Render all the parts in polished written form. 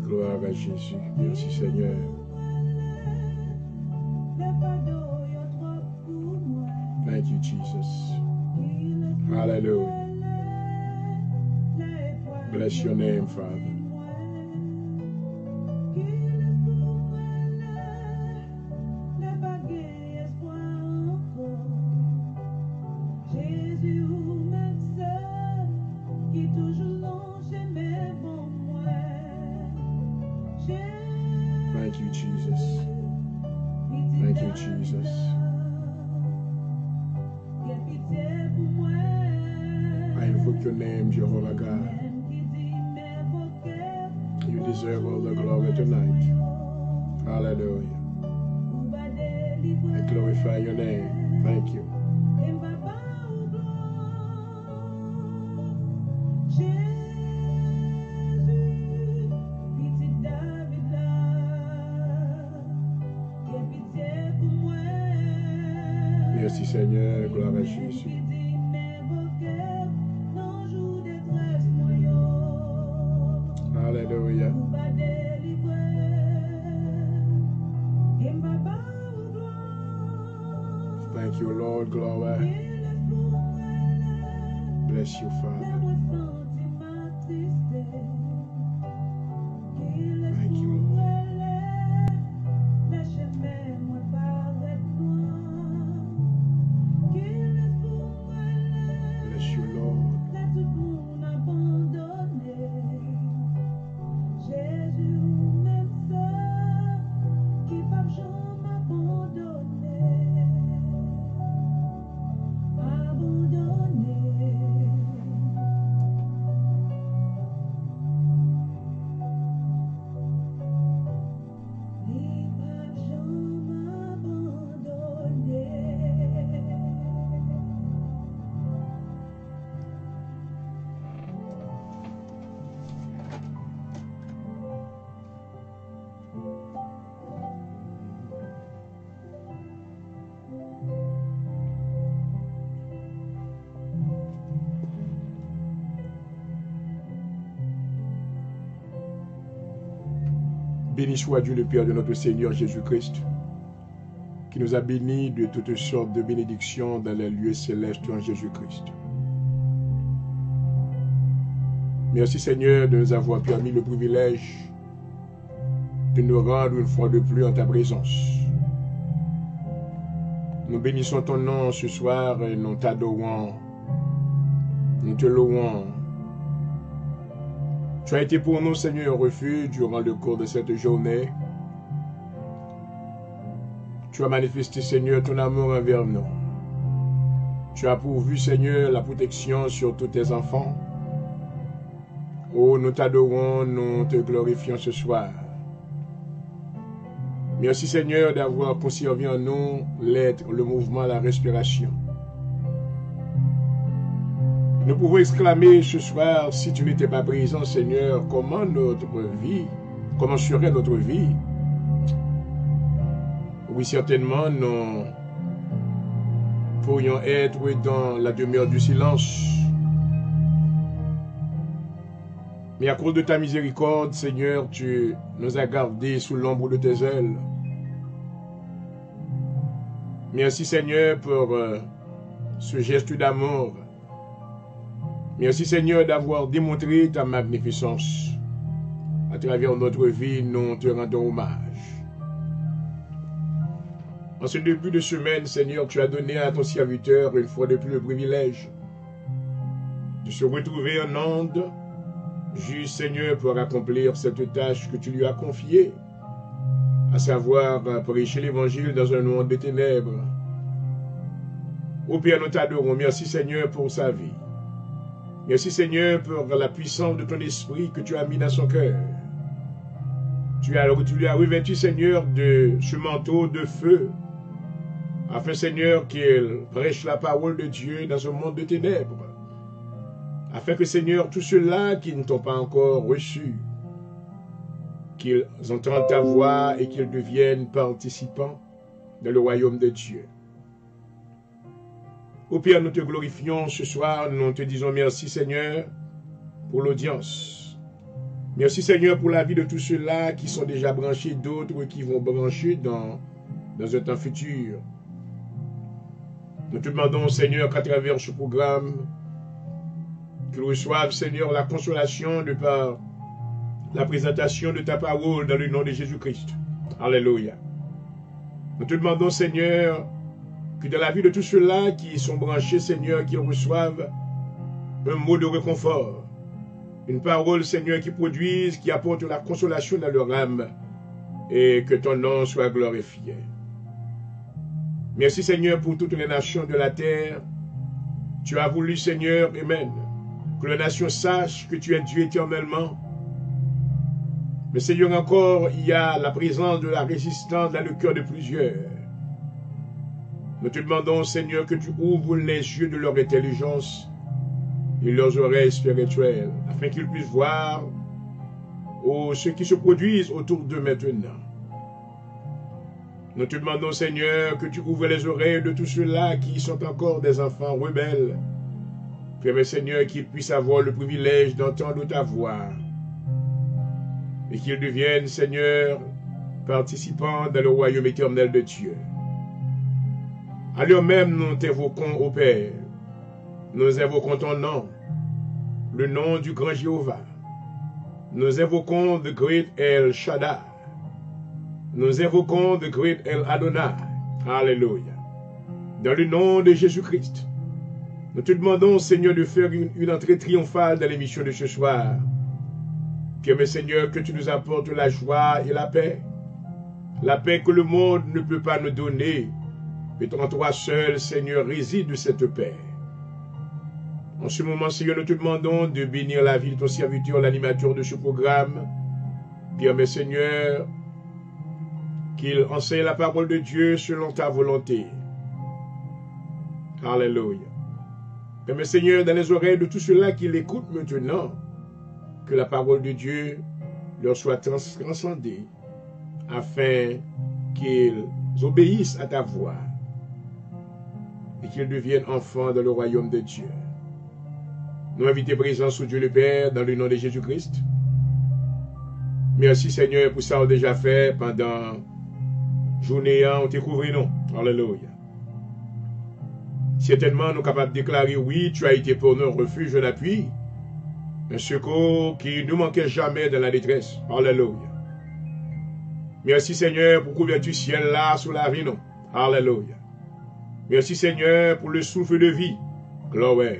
Gloire à Jésus. Merci Seigneur. Thank you, Jesus. Hallelujah. Bless your name, Father. Thank you, Jesus. Thank you, Jesus. I invoke your name, Jehovah God. You deserve all the glory tonight. Hallelujah. I glorify your name. Thank you. Merci Seigneur, gloire à Jésus. Hallelujah. Thank you, Lord, glory. Bless you, Father. Thank you, Lord. Bless you, Lord. Béni soit Dieu le Père de notre Seigneur Jésus-Christ, qui nous a bénis de toutes sortes de bénédictions dans les lieux célestes en Jésus-Christ. Merci Seigneur de nous avoir permis le privilège de nous rendre une fois de plus en ta présence. Nous bénissons ton nom ce soir et nous t'adorons, nous te louons. Tu as été pour nous, Seigneur, un refuge durant le cours de cette journée. Tu as manifesté, Seigneur, ton amour envers nous. Tu as pourvu, Seigneur, la protection sur tous tes enfants. Oh, nous t'adorons, nous te glorifions ce soir. Merci, Seigneur, d'avoir conservé en nous l'être, le mouvement, la respiration. Nous pouvons exclamer ce soir, si tu n'étais pas présent, Seigneur, comment serait notre vie? Oui, certainement, nous pourrions être dans la demeure du silence. Mais à cause de ta miséricorde, Seigneur, tu nous as gardés sous l'ombre de tes ailes. Merci, Seigneur, pour ce geste d'amour. Merci Seigneur d'avoir démontré ta magnificence. À travers notre vie, nous te rendons hommage. En ce début de semaine, Seigneur, tu as donné à ton serviteur une fois de plus le privilège de se retrouver en onde, juste Seigneur, pour accomplir cette tâche que tu lui as confiée, à savoir prêcher l'évangile dans un monde de ténèbres. Ô Père, nous t'adorons. Merci Seigneur pour sa vie. Merci Seigneur pour la puissance de ton esprit que tu as mis dans son cœur. Tu lui as revêtu Seigneur de ce manteau de feu, afin Seigneur qu'il prêche la parole de Dieu dans un monde de ténèbres. Afin que Seigneur, tous ceux-là qui ne t'ont pas encore reçu, qu'ils entendent ta voix et qu'ils deviennent participants dans le royaume de Dieu. Ô Père, nous te glorifions ce soir, nous te disons merci Seigneur pour l'audience. Merci Seigneur pour la vie de tous ceux-là qui sont déjà branchés, d'autres qui vont brancher dans un temps futur. Nous te demandons Seigneur qu'à travers ce programme, qu'ils reçoivent Seigneur la consolation de par la présentation de ta parole dans le nom de Jésus-Christ. Alléluia. Nous te demandons Seigneur que dans la vie de tous ceux-là qui sont branchés Seigneur, qu'ils reçoivent un mot de réconfort. Une parole, Seigneur, qui produise, qui apporte la consolation dans leur âme et que ton nom soit glorifié. Merci, Seigneur, pour toutes les nations de la terre. Tu as voulu, Seigneur, Amen, que les nations sachent que tu es Dieu éternellement. Mais, Seigneur, encore, il y a la présence de la résistance dans le cœur de plusieurs. Nous te demandons, Seigneur, que tu ouvres les yeux de leur intelligence et leurs oreilles spirituelles, afin qu'ils puissent voir ce qui se produit autour d'eux maintenant. Nous te demandons, Seigneur, que tu ouvres les oreilles de tous ceux-là qui sont encore des enfants rebelles. Permets, Seigneur, qu'ils puissent avoir le privilège d'entendre ta voix et qu'ils deviennent, Seigneur, participants dans le royaume éternel de Dieu. Alors même, nous t'invoquons au Père. Nous invoquons ton nom, le nom du grand Jéhovah. Nous invoquons the great El Shaddai. Nous invoquons the great El Adonai. Alléluia. Dans le nom de Jésus-Christ, nous te demandons, Seigneur, de faire une entrée triomphale dans l'émission de ce soir. Permets, Seigneur, que tu nous apportes la joie et la paix. La paix que le monde ne peut pas nous donner. Mais en toi seul, Seigneur, réside cette paix. En ce moment, Seigneur, nous te demandons de bénir la vie de ton serviteur, l'animateur de ce programme. Permets, Seigneur, qu'il enseigne la parole de Dieu selon ta volonté. Alléluia. Permets, Seigneur, dans les oreilles de tous ceux-là qui l'écoutent maintenant, que la parole de Dieu leur soit transcendée, afin qu'ils obéissent à ta voix et qu'ils deviennent enfants dans le royaume de Dieu. Nous invitons présence sous Dieu le Père, dans le nom de Jésus-Christ. Merci Seigneur pour ça on a déjà fait pendant journée, on te couvre nous. Alléluia. Certainement, nous sommes capables de déclarer, oui, tu as été pour nous un refuge, un appui, un secours qui ne nous manquait jamais dans la détresse. Alléluia. Merci Seigneur pour couverture ciel là sous la vie, nous. Alléluia. Merci Seigneur pour le souffle de vie. Gloire.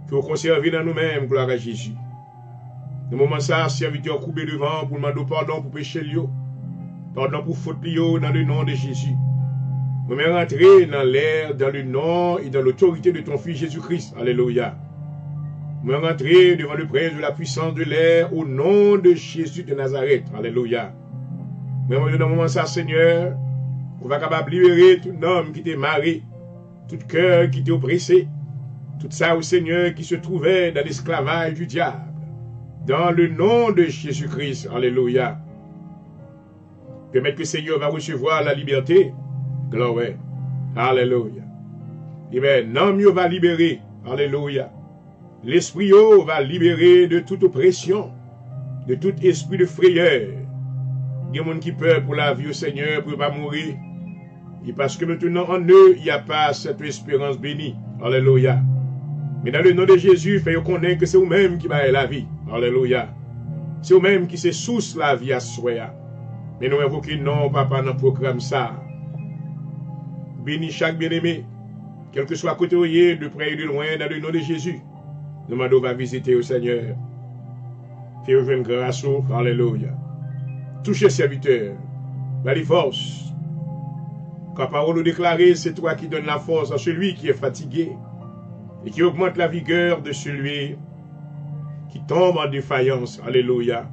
Que vous conservez dans nous-mêmes, gloire à Jésus. Dans le moment ça, serviteur coupé devant pour demander pardon pour péché, pardon pour faute, dans le nom de Jésus. Nous allons rentrer dans l'air, dans le nom et dans l'autorité de ton Fils Jésus-Christ. Alléluia. Nous allons rentrer devant le prince de la puissance de l'air au nom de Jésus de Nazareth. Alléluia. Mais dans le moment ça, Seigneur, qu'on va capable libérer tout homme qui t'est marré, tout cœur qui t'est oppressé, tout ça au Seigneur qui se trouvait dans l'esclavage du diable. Dans le nom de Jésus-Christ. Alléluia. Permettre que le Seigneur va recevoir la liberté. Gloire. Alléluia. Et maintenant, mieux va libérer. Alléluia. L'esprit va libérer de toute oppression, de tout esprit de frayeur. Il y a des gens qui peur pour la vie au Seigneur, pour ne pas mourir. Et parce que maintenant en eux, il n'y a pas cette espérance bénie. Alléluia. Mais dans le nom de Jésus, fais connaître que c'est vous-même qui va la vie. Alléluia. C'est vous-même qui se source la vie à soi. Mais nous invoquons non, papa, dans le programme ça. Bénis chaque bien-aimé, quel que soit côté de près et de loin, dans le nom de Jésus. Nous demandons va visiter au Seigneur. Fais une grâce. Alléluia. Touchez serviteur. Va les forces. Quand la parole nous déclarer, c'est toi qui donnes la force à celui qui est fatigué et qui augmente la vigueur de celui qui tombe en défaillance. Alléluia.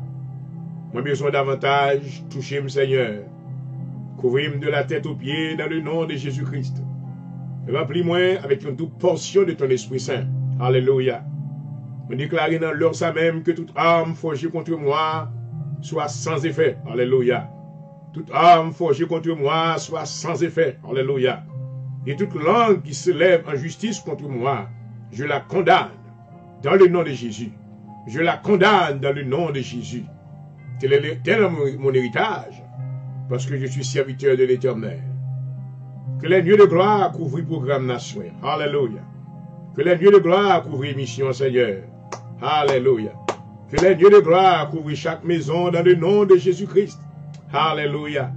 Moi, besoin davantage. Touchez-moi, Seigneur. Couvrez-moi de la tête aux pieds dans le nom de Jésus-Christ. Remplis-moi avec une double portion de ton Esprit Saint. Alléluia. Me déclarer dans l'heure ça même que toute arme forgée contre moi soit sans effet. Alléluia. Toute arme forgée contre moi soit sans effet. Alléluia. Et toute langue qui se lève en justice contre moi, je la condamne dans le nom de Jésus. Je la condamne dans le nom de Jésus. Tel est mon héritage, parce que je suis serviteur de l'Éternel. Que les nuées de gloire couvrent le programme nation. Alléluia. Que les nuées de gloire couvrent mission, Seigneur. Alléluia. Que les nuées de gloire couvrent chaque maison dans le nom de Jésus-Christ. Alléluia.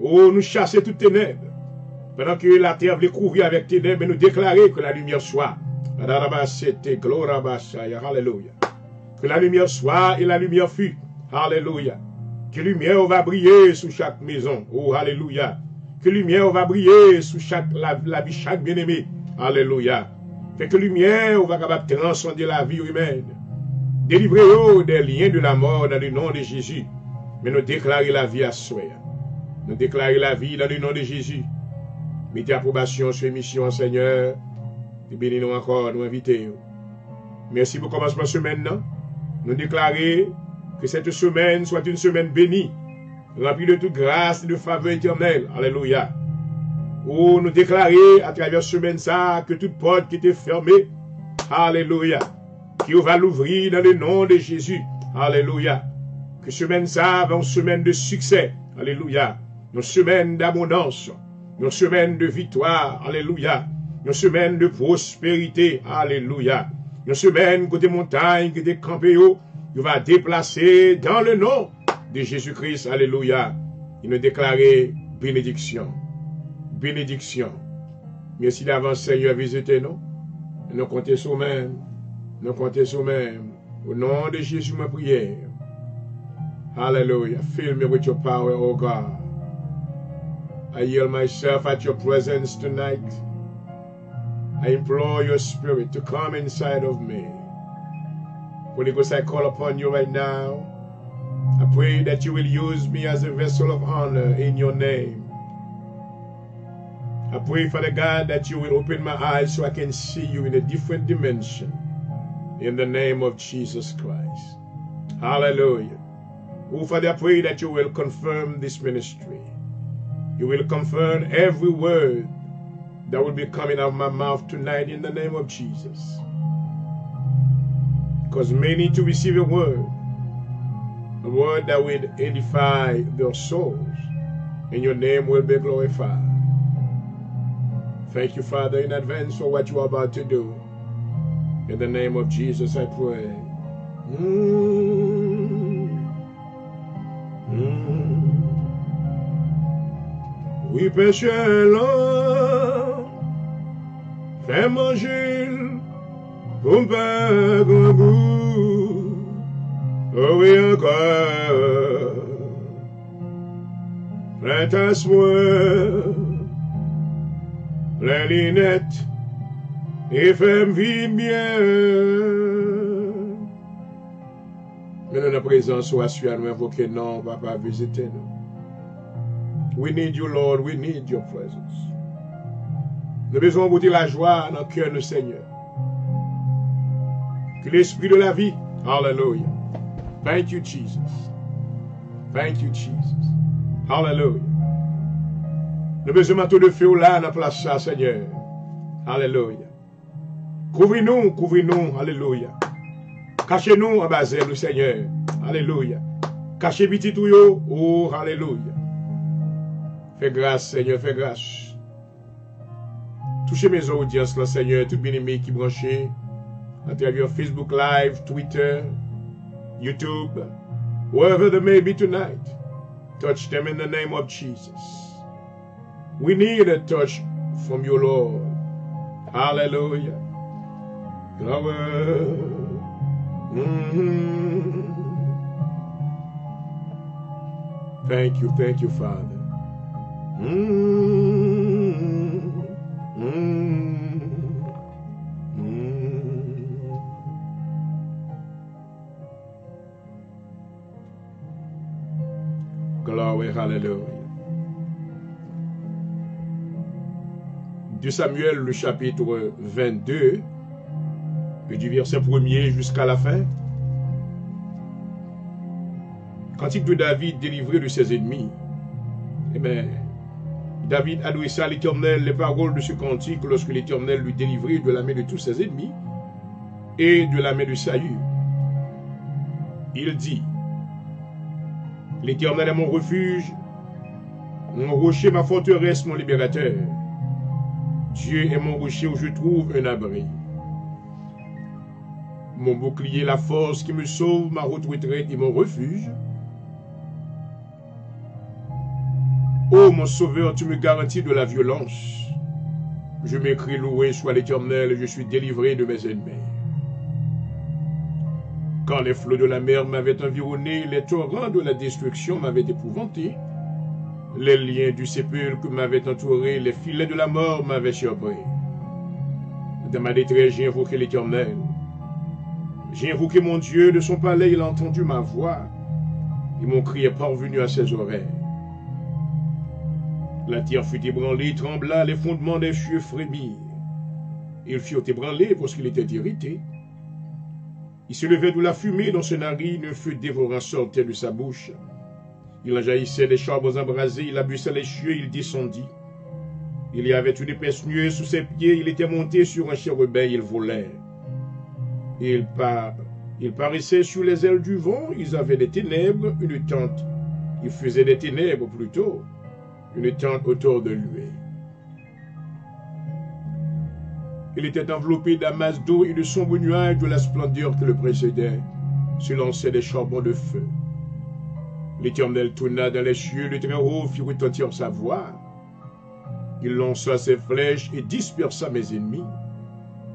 Oh, nous chasser toutes ténèbres. Pendant que la terre veut couvrir avec ténèbres, nous déclarer que la lumière soit. Alléluia. Que la lumière soit et la lumière fut. Alléluia. Que la lumière va briller sous chaque maison. Oh, alléluia. Que la lumière va briller sous la vie chaque bien-aimé. Alléluia. Fait que la lumière va capable de transcender la vie humaine. Délivrez-nous des liens de la mort dans le nom de Jésus. Mais nous déclarer la vie à soi. Nous déclarer la vie dans le nom de Jésus. Mettez approbation sur l'émission, Seigneur. Et bénis-nous encore, nous invitons. Merci pour commencement de semaine. Nous déclarer que cette semaine soit une semaine bénie, remplie de toute grâce et de faveur éternelle. Alléluia. Oh, nous déclarer à travers cette semaine ça que toute porte qui était fermée, alléluia, qui va l'ouvrir dans le nom de Jésus. Alléluia. Que semaine ça va une semaine de succès. Alléluia. Une semaine d'abondance. Une semaine de victoire. Alléluia. Une semaine de prospérité. Alléluia. Une semaine côté montagne, côté campéo, il va déplacer dans le nom de Jésus-Christ. Alléluia. Il nous déclarer bénédiction. Bénédiction. Merci d'avance, Seigneur, visitez-nous. Nous comptons sur même. Nous comptons sur même. Au nom de Jésus, ma prière. Hallelujah. Fill me with your power, oh God. I yield myself at your presence tonight. I implore your spirit to come inside of me. Holy Ghost, I call upon you right now. I pray that you will use me as a vessel of honor in your name. I pray, Father God, that you will open my eyes so I can see you in a different dimension. In the name of Jesus Christ. Hallelujah. Oh, Father, I pray that you will confirm this ministry. You will confirm every word that will be coming out of my mouth tonight in the name of Jesus. Because many to receive a word that will edify their souls, and your name will be glorified. Thank you, Father, in advance for what you are about to do. In the name of Jesus, I pray. Oui, péché l'homme, fais manger pour pas grand goût. Oh oui, encore, plein ta soin, plein linette, et fais-moi vivre bien. Mais dans la présence, soit à nous invoquer, non, papa, visitez-nous. We need you, Lord. We need your presence. Nous avons besoin de goûter la joie dans le cœur du Seigneur. Que l'esprit de la vie. Hallelujah. Thank you, Jesus. Thank you, Jesus. Hallelujah. Nous avons besoin de manteau de feu là dans la place, Seigneur. Hallelujah. Couvrez-nous, couvrez-nous. Hallelujah. Cachez-nous en bas le Seigneur. Alléluia. Cachez petit tout yo. Oh, alléluia. Fais grâce, Seigneur, fais grâce. Touchez mes audiences, là, Seigneur, tout bien-aimé qui branché à travers Facebook Live, Twitter, YouTube, wherever they may be tonight. Touch them in the name of Jesus. We need a touch from you, Lord. Hallelujah. Glory. Thank you, Father. Glory, hallelujah. 2 Samuel, le chapitre 22, et du verset 1er jusqu'à la fin. Cantique de David délivré de ses ennemis. Eh bien, David adressa à l'Éternel les paroles de ce cantique lorsque l'Éternel lui délivrait de la main de tous ses ennemis et de la main de Saül. Il dit, L'Éternel est mon refuge, mon rocher, ma forteresse, mon libérateur. Dieu est mon rocher où je trouve un abri. Mon bouclier, la force qui me sauve, ma haute retraite et mon refuge. Ô mon sauveur, tu me garantis de la violence. Je m'écris, loué soit l'Éternel, je suis délivré de mes ennemis. Quand les flots de la mer m'avaient environné, les torrents de la destruction m'avaient épouvanté, les liens du sépulcre m'avaient entouré, les filets de la mort m'avaient surpris. Dans ma détresse, j'ai invoqué l'Éternel. J'ai invoqué mon Dieu, de son palais, il a entendu ma voix, et mon cri est parvenu à ses oreilles. La terre fut ébranlée, trembla, les fondements des cieux frémirent. Ils furent ébranlés parce qu'il était irrité. Il se levait de la fumée dans ses narines, un feu dévorant sortait de sa bouche. Il en jaillissait des charbons embrasés, il abussait les cieux, il descendit. Il y avait une épaisse nuée sous ses pieds, il était monté sur un chérubin, il volait. Il paraissait sur les ailes du vent, ils avaient des ténèbres, une tente. Ils faisaient des ténèbres plutôt, une tente autour de lui. Il était enveloppé d'un masse d'eau et de sombres nuages de la splendeur qui le précédait, se lançaient des charbons de feu. L'Éternel tourna dans les cieux, le Très-Haut fit retentir sa voix. Il lança ses flèches et dispersa mes ennemis.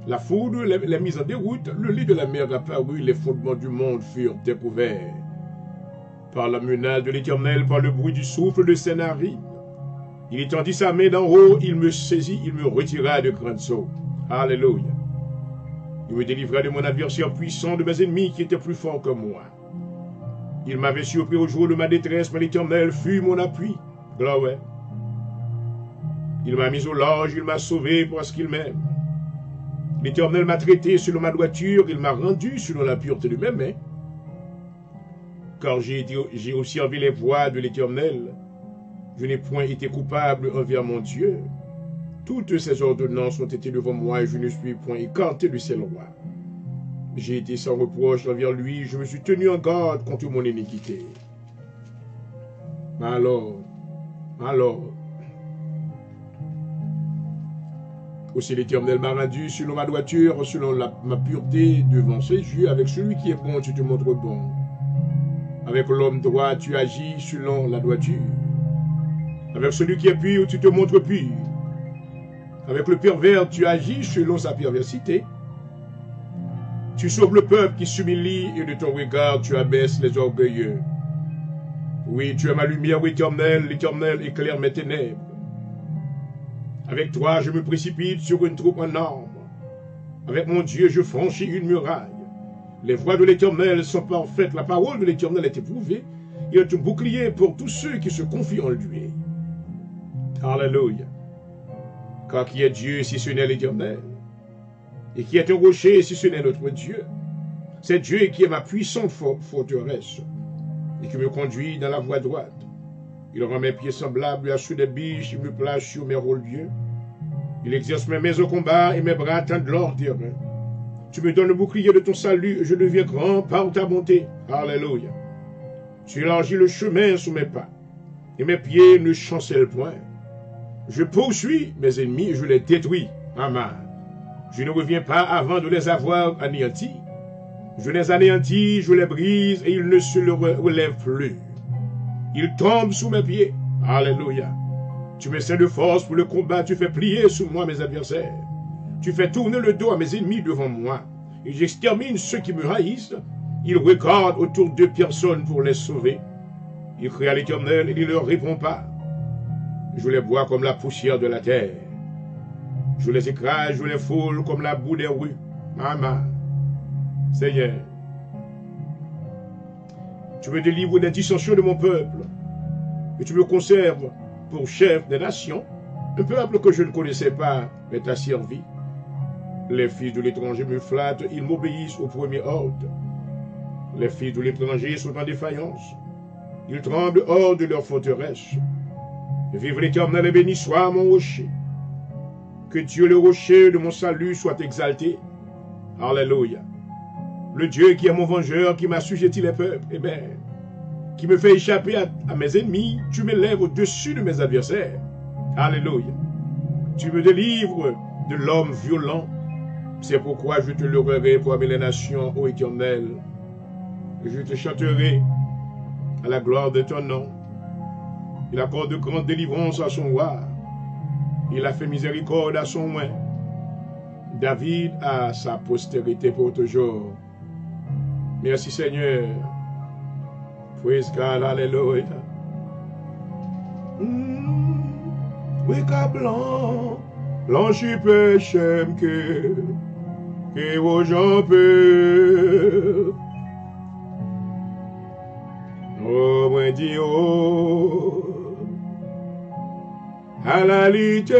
La foudre les mit en déroute, le lit de la mer apparut, les fondements du monde furent découverts. Par la menace de l'Éternel, par le bruit du souffle de ses narines. Il étendit sa main d'en haut, il me saisit, il me retira de grandes eaux. Alléluia. Il me délivra de mon adversaire puissant, de mes ennemis qui étaient plus forts que moi. Il m'avait surpris au jour de ma détresse, mais l'Éternel fut mon appui. Gloire. Il m'a mis au large, il m'a sauvé parce qu'il m'aime. L'Éternel m'a traité selon ma droiture, il m'a rendu selon la pureté de mes mains. Car j'ai observé les voies de l'Éternel, je n'ai point été coupable envers mon Dieu. Toutes ses ordonnances ont été devant moi et je ne suis point écarté de ses lois. J'ai été sans reproche envers lui, je me suis tenu en garde contre mon iniquité. Alors, aussi l'Éternel m'a rendu selon ma droiture, selon ma pureté devant ses yeux. Avec celui qui est bon, tu te montres bon. Avec l'homme droit, tu agis selon la droiture. Avec celui qui est pur, tu te montres pur. Avec le pervers, tu agis selon sa perversité. Tu sauves le peuple qui s'humilie et de ton regard, tu abaisses les orgueilleux. Oui, tu es ma lumière, Éternel, l'Éternel éclaire mes ténèbres. Avec toi, je me précipite sur une troupe en armes. Avec mon Dieu, je franchis une muraille. Les voies de l'Éternel sont parfaites, la parole de l'Éternel est éprouvée. Il est un bouclier pour tous ceux qui se confient en lui. Alléluia. Car qui est Dieu si ce n'est l'Éternel? Et qui est un rocher si ce n'est notre Dieu? C'est Dieu qui est ma puissante forteresse et qui me conduit dans la voie droite. Il rend mes pieds semblables à ceux des biches, il me place sur mes hauts lieux. Il exerce mes mains au combat et mes bras tendent l'or terrain. Tu me donnes le bouclier de ton salut et je deviens grand par ta bonté. Alléluia. Tu élargis le chemin sous mes pas et mes pieds ne chancellent point. Je poursuis mes ennemis et je les détruis. Amen. Je ne reviens pas avant de les avoir anéantis. Je les anéantis, je les brise et ils ne se relèvent plus. Ils tombent sous mes pieds. Alléluia. Tu me sers de force pour le combat, tu fais plier sous moi mes adversaires. Tu fais tourner le dos à mes ennemis devant moi. Et j'extermine ceux qui me haïssent. Ils regardent autour de personnes pour les sauver. Ils crient à l'Éternel et il ne leur répond pas. Je les bois comme la poussière de la terre. Je les écrase, je les foule comme la boue des rues. Maman, Seigneur, tu me délivres des dissensions de mon peuple et tu me conserves pour chef des nations, un peuple que je ne connaissais pas, mais t'a servi. Les fils de l'étranger me flattent, ils m'obéissent au premier ordre. Les fils de l'étranger sont en défaillance. Ils tremblent hors de leur forteresse. Vive l'Éternel et béni soit mon rocher. Que Dieu, le rocher de mon salut, soit exalté. Alléluia. Le Dieu qui est mon vengeur, qui m'a assujetti les peuples. Eh bien, qui me fait échapper à mes ennemis. Tu m'élèves au-dessus de mes adversaires. Alléluia. Tu me délivres de l'homme violent. C'est pourquoi je te louerai parmi les nations, ô Éternel. Je te chanterai à la gloire de ton nom. Il accorde de grandes délivrances à son roi. Il a fait miséricorde à son oint. David a sa postérité pour toujours. Merci Seigneur. Praise God, Alléluia. Oui, qu'à blanc, blanchi péché que vos gens peuvent. Oh, moi dis, oh, à la lité,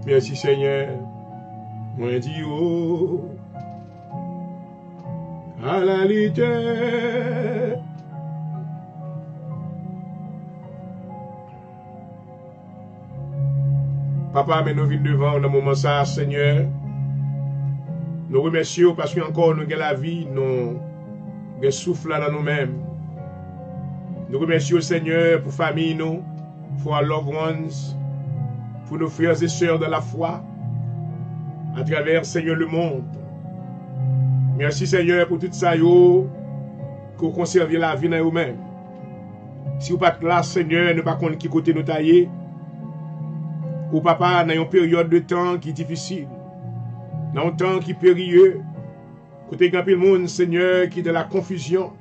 merci Seigneur, moi dis, oh, à la lité. Papa, mais nous venons devant dans moment ça, Seigneur. Nous remercions parce qu'encore nous avons la vie, nous avons souffle dans nous-mêmes. Nous remercions Seigneur pour la famille, nous, pour our loved ones, pour nos frères et sœurs de la foi, à travers, Seigneur, le monde. Merci Seigneur pour tout ça, que vous conservez la vie dans vous-mêmes. Si vous n'êtes pas là, Seigneur, ne pas connaître qui côté nous tailler. Ou papa, dans une période de temps qui est difficile, dans un temps qui est périlleux, côté gampil monde, Seigneur, qui est de la confusion,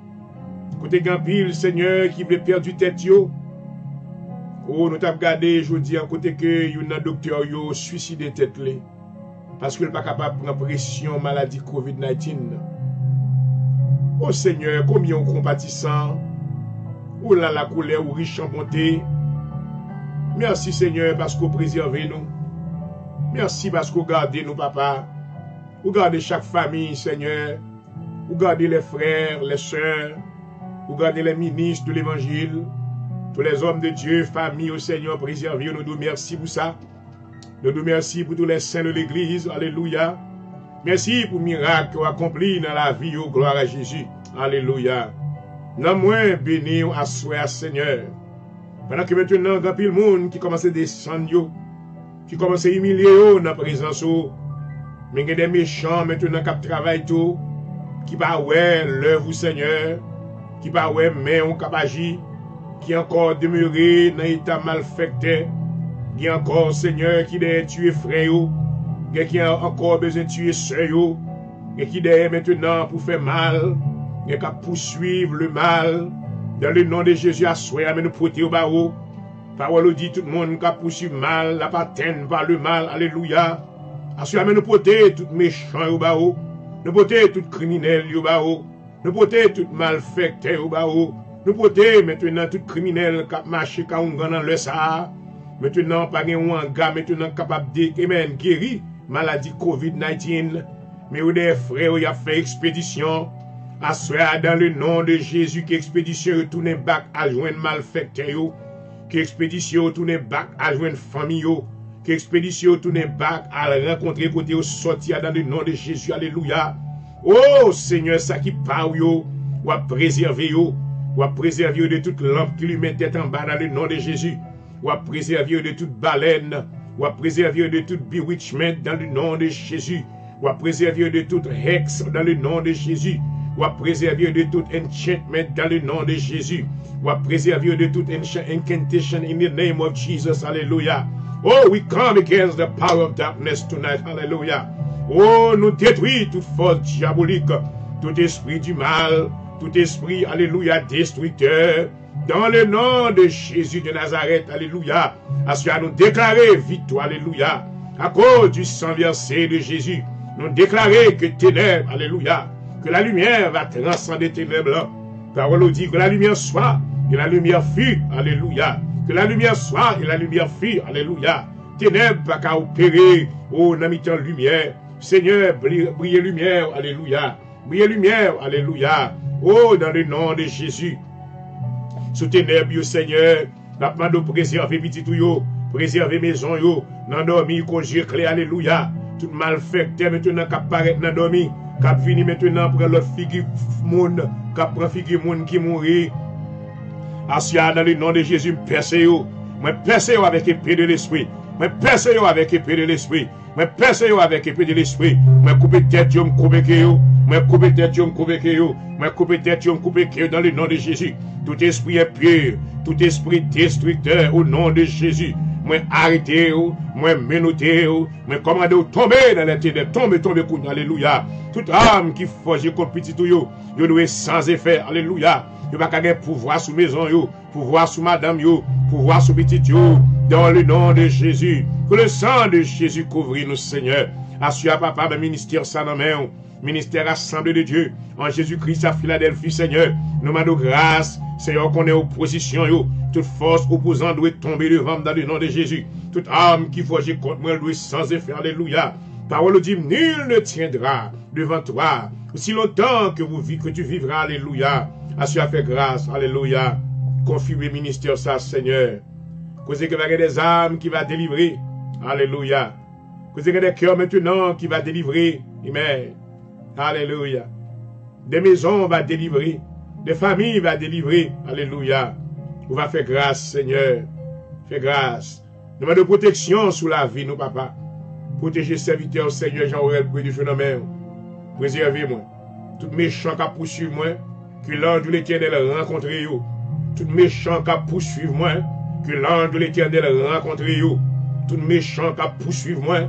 côté gampil, Seigneur, qui veut perdre du tête, oh, nous t'avons regardé, je dis, en côté que y a un docteur, yo, suicidé tête, parce qu'il n'est pas capable de prendre pression, maladie COVID-19. Oh Seigneur, combien on compatissant, ou là la colère, ou riche en bonté. Merci Seigneur parce que vous préservez nous. Merci parce que vous gardez nous, papa. Vous gardez chaque famille, Seigneur. Vous gardez les frères, les sœurs. Vous gardez les ministres de l'évangile. Tous les hommes de Dieu, famille au Seigneur, préservez nous. Nous merci pour ça. Nous nous merci pour tous les saints de l'église. Alléluia. Merci pour le miracle accompli dans la vie. Gloire à Jésus. Alléluia. Non moins béni à soi, Seigneur. Pendant que maintenant, il y a pile monde qui commence à descendre, qui commence à humilier dans la présence. Mais il y a des méchants maintenant qui travaillent tout, qui pas ouais l'œuvre Seigneur, qui pas ouais mais on capagit, qui encore demeuré dans l'état malfecté, qui encore Seigneur qui doit tuer frère, qui a encore besoin de tuer sœur, qui doit maintenant pour faire mal, qui a poursuivre le mal. Dans le nom de Jésus, à soi, à nous protéger au barreau. Parole dit tout le monde qui a poursuivi mal, la patène par le mal. Alléluia. À soi, à nous protéger tout méchant au barreau. Nous protéger tout criminel au barreau. Nous protéger tout malfecteur au barreau. Nous protéger maintenant tout criminel qui a marché quand on dans le Sahara. Maintenant, pas un gars maintenant capable de guérir maladie COVID-19. Mais où des frères, il a fait expédition. Assoya dans le nom de Jésus, qui expédition retourne back à joindre malfecteur, qui expédition retourne back à joindre famille, qui expédition retourne back à rencontrer côté au sortir dans le nom de Jésus. Alléluia. Oh Seigneur, ça qui parle ou à préserver de toute lampe qui lui met tête en bas dans le nom de Jésus, ou à préserver de toute baleine, ou à préserver de toute bewitchment dans le nom de Jésus, ou à préserver de toute hex dans le nom de Jésus. Ou à préserver de tout enchantment dans le nom de Jésus. Ou à préserver de toute incantation in the name of Jesus. Hallelujah. Oh, we come against the power of darkness tonight. Hallelujah. Oh, nous détruisons toute force diabolique, tout esprit du mal, tout esprit, alléluia, destructeur. Dans le nom de Jésus de Nazareth. Alléluia. À ce nous déclarer victoire. Alléluia. À cause du sang versé de Jésus. Nous déclarer que ténèbres. Alléluia. Que la lumière va transcender les ténèbres. Parole dit que la lumière soit et la lumière fut. Alléluia. Que la lumière soit et la lumière fut. Alléluia. Ténèbres pas qu'à opérer. Oh, n'a mis en lumière. Seigneur, brille lumière. Alléluia. Brille lumière. Alléluia. Oh, dans le nom de Jésus. Sous ténèbres, Seigneur, n'a pas de préserver petit yo, préserver maison yo, n'en dormir congé clé. Alléluia. tout malfecteur maintenant qui apparaît dans dormi, qui vient maintenant pour l'autre figure monde, qui prend figure monde qui mourit. Assia dans le nom de Jésus, percez yo. Moi percez yo avec épée de l'esprit. Moi percez yo avec épée de l'esprit. Moi percez yo avec épée de l'esprit. Moi couper tête yo, me couper yo. Moi couper tête yo, me couper yo. Moi couper tête yo, me couper yo dans le nom de Jésus. Tout esprit est pur, tout esprit destructeur au nom de Jésus. Moi arrêtez yo, moi menotez yo, moi commandez yo tomber dans les ténèbres, tomber alléluia. Toute âme qui forge contre petit yo, yo doit sans effet, alléluia. Yo pas qu'à pouvoir sous maison yo, pouvoir sous madame yo, pouvoir sous petit yo, dans le nom de Jésus. Que le sang de Jésus couvre nous, Seigneur. Assure papa, le ministère ça dans main, ministère assemblée de Dieu, en Jésus-Christ à Philadelphie, Seigneur. Nous demandons grâce, Seigneur, qu'on est opposition yo. Toute force opposante doit tomber devant dans le nom de Jésus. Toute âme qui forge contre moi doit sans effet, alléluia. Parole dit, nul ne tiendra devant toi, aussi longtemps que tu vivras, alléluia. Assure fait grâce, alléluia. Confirme le ministère ça, Seigneur. Causez que va y avoir des âmes qui va délivrer, alléluia. Causez que des cœurs maintenant qui va délivrer, amen. Alléluia. Des maisons va délivrer, des familles va délivrer, alléluia. On va faire grâce, Seigneur. Fais grâce. Nous demandons de protection sous la vie, nous, papa. Protégez serviteur, Seigneur Jean-Aurel, pour du phénomène. Préservez-moi. Tout méchant qui a poursuivi moi, que l'ange de l'Éternel rencontre vous. Tout méchant qui a poursuivi moi, que l'ange de l'Éternel rencontre vous. Tout méchant qui a poursuivi moi,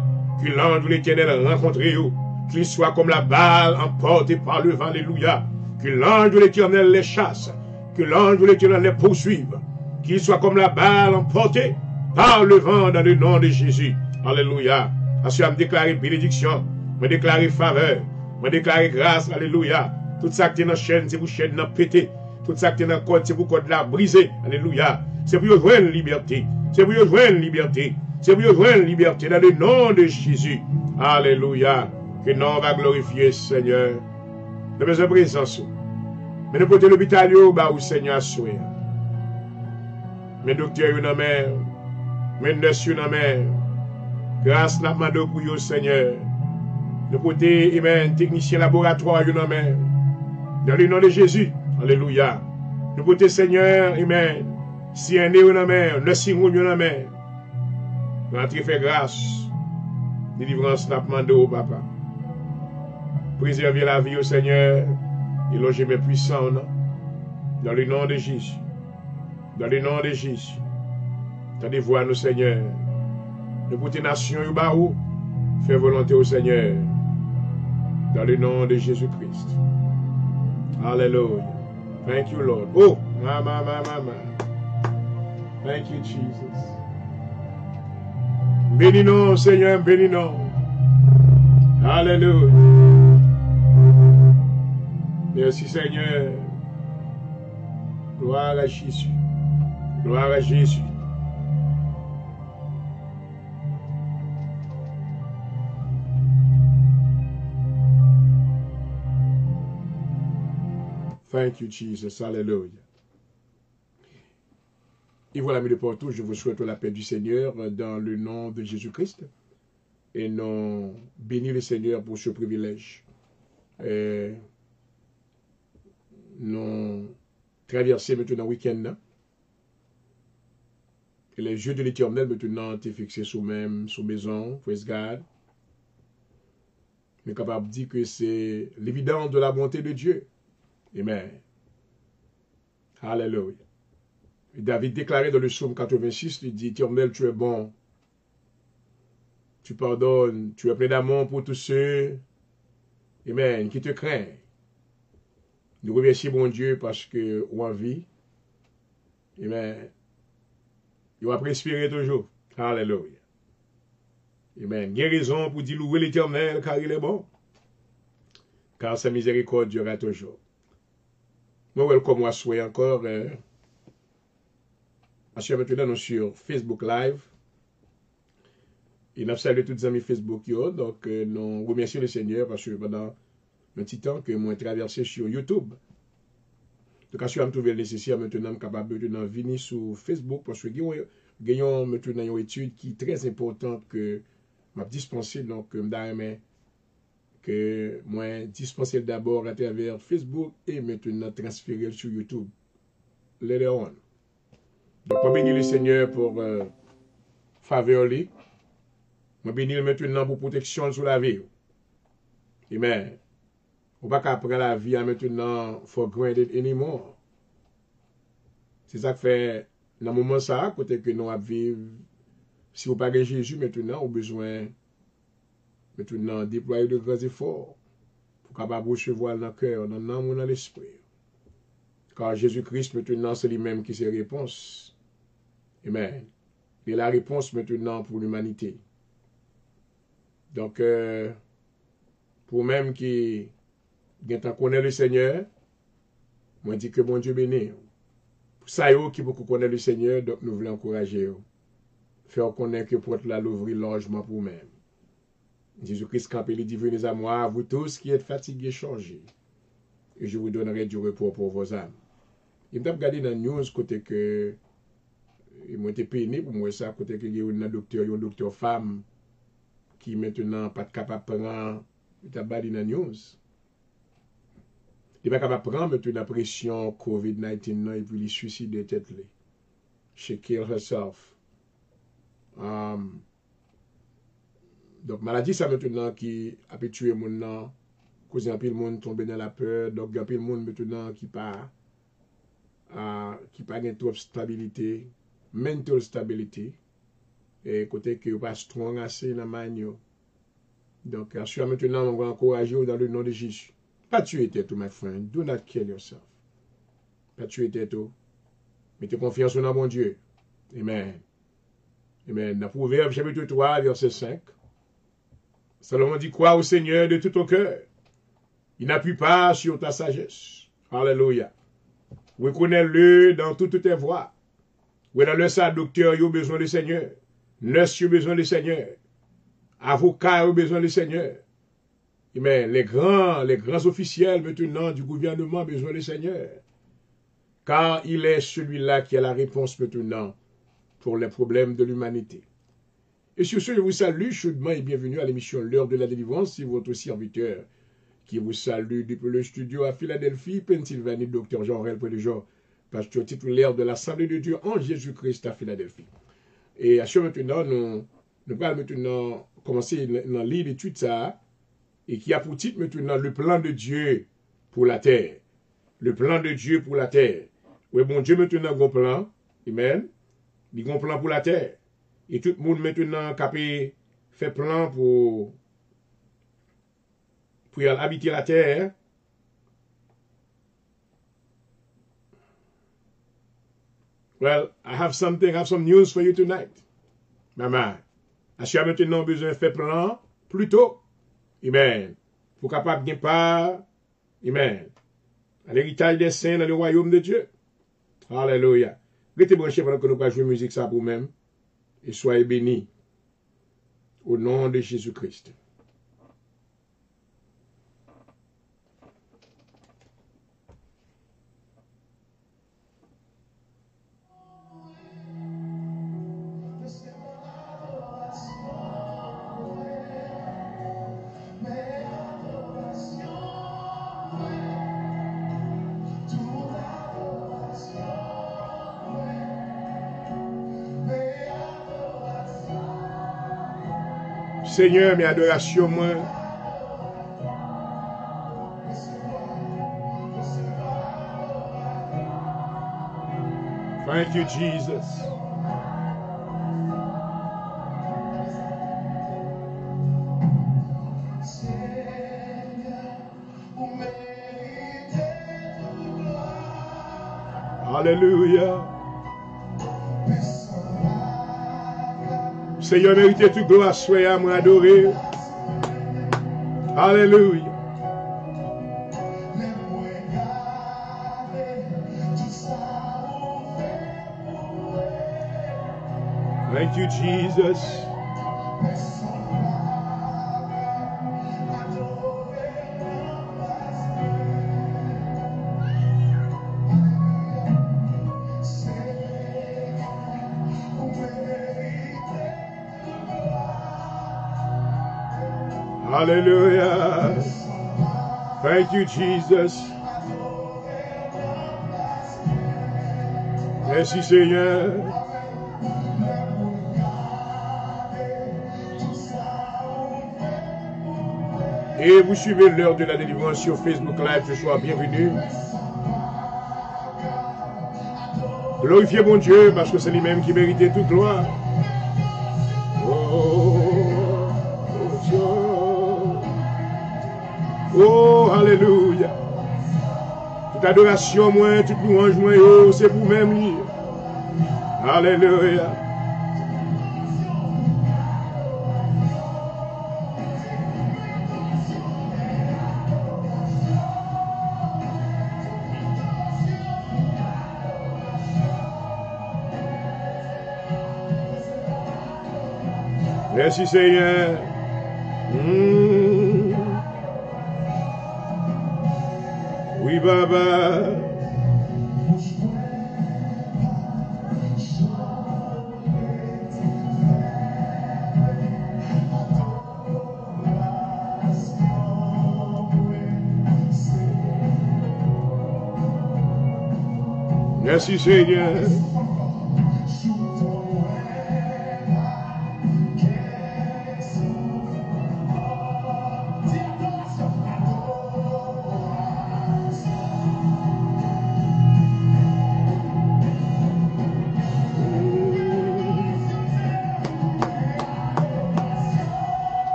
que l'ange de l'Éternel rencontre vous. Qu'il soit comme la balle emportée par le vent, alléluia. Que l'ange de l'Éternel les chasse. Que l'ange de l'Éternel les poursuive. Qu'il soit comme la balle emportée par le vent dans le nom de Jésus. Alléluia. Assis à me déclarer bénédiction, me déclarer faveur, me déclarer grâce, alléluia. Tout ça qui est dans la chaîne, c'est pour chaîne dans pété. Tout ça qui est dans le code, c'est pour code la briser, alléluia. C'est pour jouer une liberté. C'est pour jouer une liberté. C'est pour jouer une liberté dans le nom de Jésus. Alléluia. Que nom va glorifier, Seigneur. Nous avons besoin de présence. Mais nous portons l'hôpital, où Seigneur a souhaité. Mes docteurs, une mère. Mes nurses, une mère. Grâce n'a pas de pour vous, Seigneur. Nous portons, amen, technicien laboratoire, une mère. Dans le nom de Jésus. Alléluia. Nous portons, Seigneur, amen. Si un est une mère, nursing home, une mère. Rentrez, fait grâce. Délivrance n'a pas de papa. Préservez la vie au Seigneur. Et logez mes puissants, non? Dans le nom de Jésus. Dans le nom de Jésus. Tendez-vous à nous, Seigneur. Nous pour tes nations, fais volonté au Seigneur. Dans le nom de Jésus-Christ. Alléluia. Thank you, Lord. Oh, mama. Thank you, Jesus. Bénis-nous, Seigneur, bénis-nous. Alléluia. Merci, Seigneur. Gloire à Jésus. Gloire à Jésus. Thank you, Jesus. Alléluia. Et voilà, mes deux partout, je vous souhaite la paix du Seigneur dans le nom de Jésus-Christ. Et nous bénis le Seigneur pour ce privilège. Et nous traversons maintenant le week-end. Et les yeux de l'Éternel maintenant sont fixés sur maison, praise God. On est capable de dire que c'est l'évidence de la bonté de Dieu. Amen. Alléluia. David déclarait dans le psaume 86, il dit, Éternel, tu es bon. Tu pardonnes, tu es plein d'amour pour tous ceux, amen, qui te craignent. Nous remercions bon Dieu parce que on a vie. Amen. Il va respirer toujours. Alléluia. Amen. Guérison pour dire louer l'Éternel car il est bon. Car sa miséricorde durera toujours. Moi, welcome moi souhait encore. Maintenant, nous sur Facebook Live. Et nous saluons tous les amis Facebook. Donc, nous remercions le Seigneur parce que pendant un petit temps que moi traversé sur YouTube. Donc, je suis trouvé nécessaire maintenant capable de venir sur Facebook parce que nous avons maintenant une étude qui est très importante que m'a dispensé, donc, que moi, dispenser d'abord à travers Facebook et maintenant transférer sur YouTube. Later on. Donc, je bénis le Seigneur pour faveur. Je bénis maintenant pour protection sur la vie. Amen. On ne va pas prendre la vie maintenant for granted anymore. C'est ça que fait, dans le moment ça, côté que nous vivons, si vous parlez de Jésus maintenant, vous avez besoin maintenant de déployer de grands efforts pour capable recevoir dans le cœur, dans l'âme ou dans l'esprit. Car Jésus-Christ maintenant, c'est lui-même qui est la réponse. Amen. Et la réponse maintenant pour l'humanité. Donc, pour même qui connaît le Seigneur, moi je dis que bon Dieu béni. Pour ça, qui beaucoup connaît le Seigneur, donc nous voulons encourager. Faire connaître que porte la l'ouvrir largement pour vous-même. Jésus-Christ campé il dit, venez à moi, vous tous qui êtes fatigués, changés, et je vous donnerai du repos pour vos âmes. Il m'a regardé dans la news côté que il m'a été pénible pour moi ça, côté que il y a un docteur femme qui maintenant pas capable de prendre, il t'a dit dans la news. Il n'est pas capable de prendre maintenant la pression COVID-19 et puis il suicide de tête. She kill herself. Donc, maladie, ça maintenant qui a pu tuer mon nom, cause un peu le monde tombe dans la peur, donc il y a un peu le monde maintenant qui pas trop stabilité, mental stability, et côté que pas strong assez dans la main. Donc, assure maintenant, on va encourager dans le nom de Jésus. Pas tuer tête, my friend. Do not kill yourself. Pas tuer tête. Mettez confiance en mon Dieu. Amen. Amen. Dans Proverbe chapitre 3, verset 5. Salomon dit, crois au Seigneur de tout ton cœur. Il n'appuie pas sur ta sagesse. Alléluia. Reconnais-le dans toutes tes voies. Oui, dans le ça, docteur, il a besoin du Seigneur. Nurse, il a besoin du Seigneur. Avocat, il a besoin du Seigneur. Mais les grands officiels maintenant du gouvernement ont besoin du Seigneur. Car il est celui-là qui a la réponse maintenant pour les problèmes de l'humanité. Et sur ce, je vous salue chaudement et bienvenue à l'émission L'heure de la délivrance. C'est votre serviteur qui vous salue depuis le studio à Philadelphie, Pennsylvanie, Dr. Jean-Réal Prédéjean, pasteur titulaire de l'Assemblée de Dieu en Jésus-Christ à Philadelphie. Et à ce maintenant, nous allons maintenant commencer dans l'île d'étude ça, et qui a pour titre maintenant le plan de Dieu pour la terre. Le plan de Dieu pour la terre. Oui, bon Dieu maintenant a un plan. Amen. Il a un plan pour la terre. Et tout le monde maintenant qui fait plan pour habiter la terre. Well, I have some news for you tonight. Maman, est-ce que maintenant besoin de faire plan plus tôt? Amen. Pour capable de pas. Amen. À l'héritage des saints dans le royaume de Dieu. Alléluia. Restez branchés pendant que nous pas jouer musique ça pour nous-mêmes. Et soyez bénis. Au nom de Jésus-Christ. Seigneur, mes adorations, moi. Thank you, Jesus. Alléluia. Seigneur, méritez toute gloire, soyez à moi adoré. Alléluia. Thank you, Jesus. Hallelujah. Thank you, Jesus. Merci, Seigneur. Et vous suivez l'heure de la délivrance sur Facebook Live ce soir. Bienvenue. Glorifiez mon Dieu parce que c'est lui-même qui méritait toute gloire. Oh, alléluia. Toute adoration, moi, toute louange, moi, oh, c'est vous-même. Alléluia. Merci Seigneur. Oui, Baba. Merci Seigneur.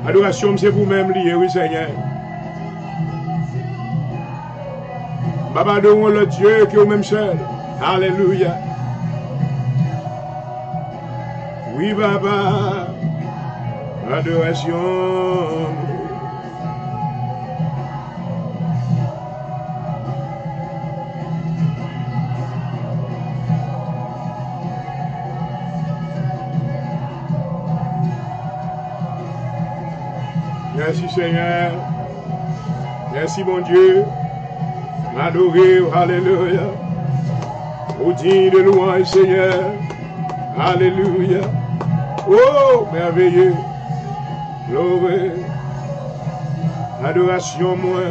Adoration, c'est vous-même lié, oui Seigneur. Baba, adorons le Dieu qui est au même seul. Alléluia. Oui, Baba. Adoration. Merci Seigneur. Merci mon Dieu. Adoré, alléluia. Au digne de louange Seigneur. Alléluia. Oh, merveilleux. Gloire. Adoration moi.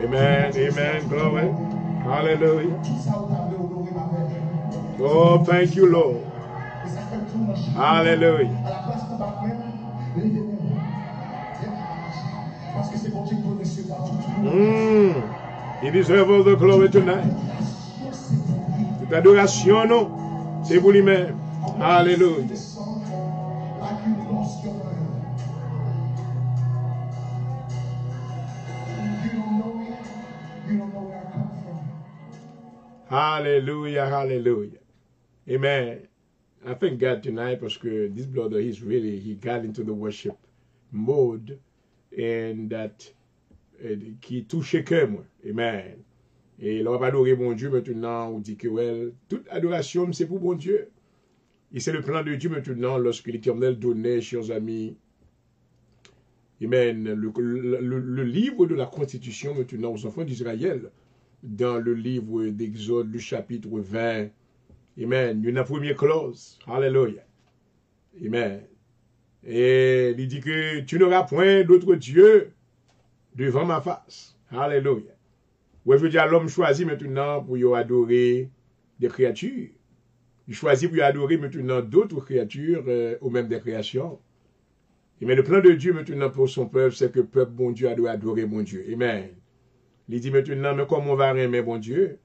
Amen, amen, glory, hallelujah. Oh, thank you, Lord. Hallelujah. He deserves all the glory tonight. Toute adoration, non, c'est pour lui-même. Hallelujah. Hallelujah, hallelujah. Amen. I thank God tonight parce que this brother, he got into the worship mode and that qui touche cœur moi. Amen. Et il va adorer mon Dieu maintenant, on dit que well, toute adoration c'est pour mon Dieu. Et c'est le plan de Dieu maintenant lorsque l'Éternel donnait, chers amis, amen, le livre de la Constitution maintenant aux enfants d'Israël. Dans le livre d'Exode, du chapitre 20. Amen. Il y a une première clause. Alléluia. Amen. Et il dit que tu n'auras point d'autre Dieu devant ma face. Alléluia. Ouais, je veux dire, l'homme choisit maintenant pour y adorer des créatures. Il choisit pour y adorer maintenant d'autres créatures ou même des créations. Mais le plan de Dieu maintenant pour son peuple, c'est que le peuple, bon Dieu, doit adorer mon Dieu. Amen. Il dit maintenant, mais comment on va aimer mon Dieu?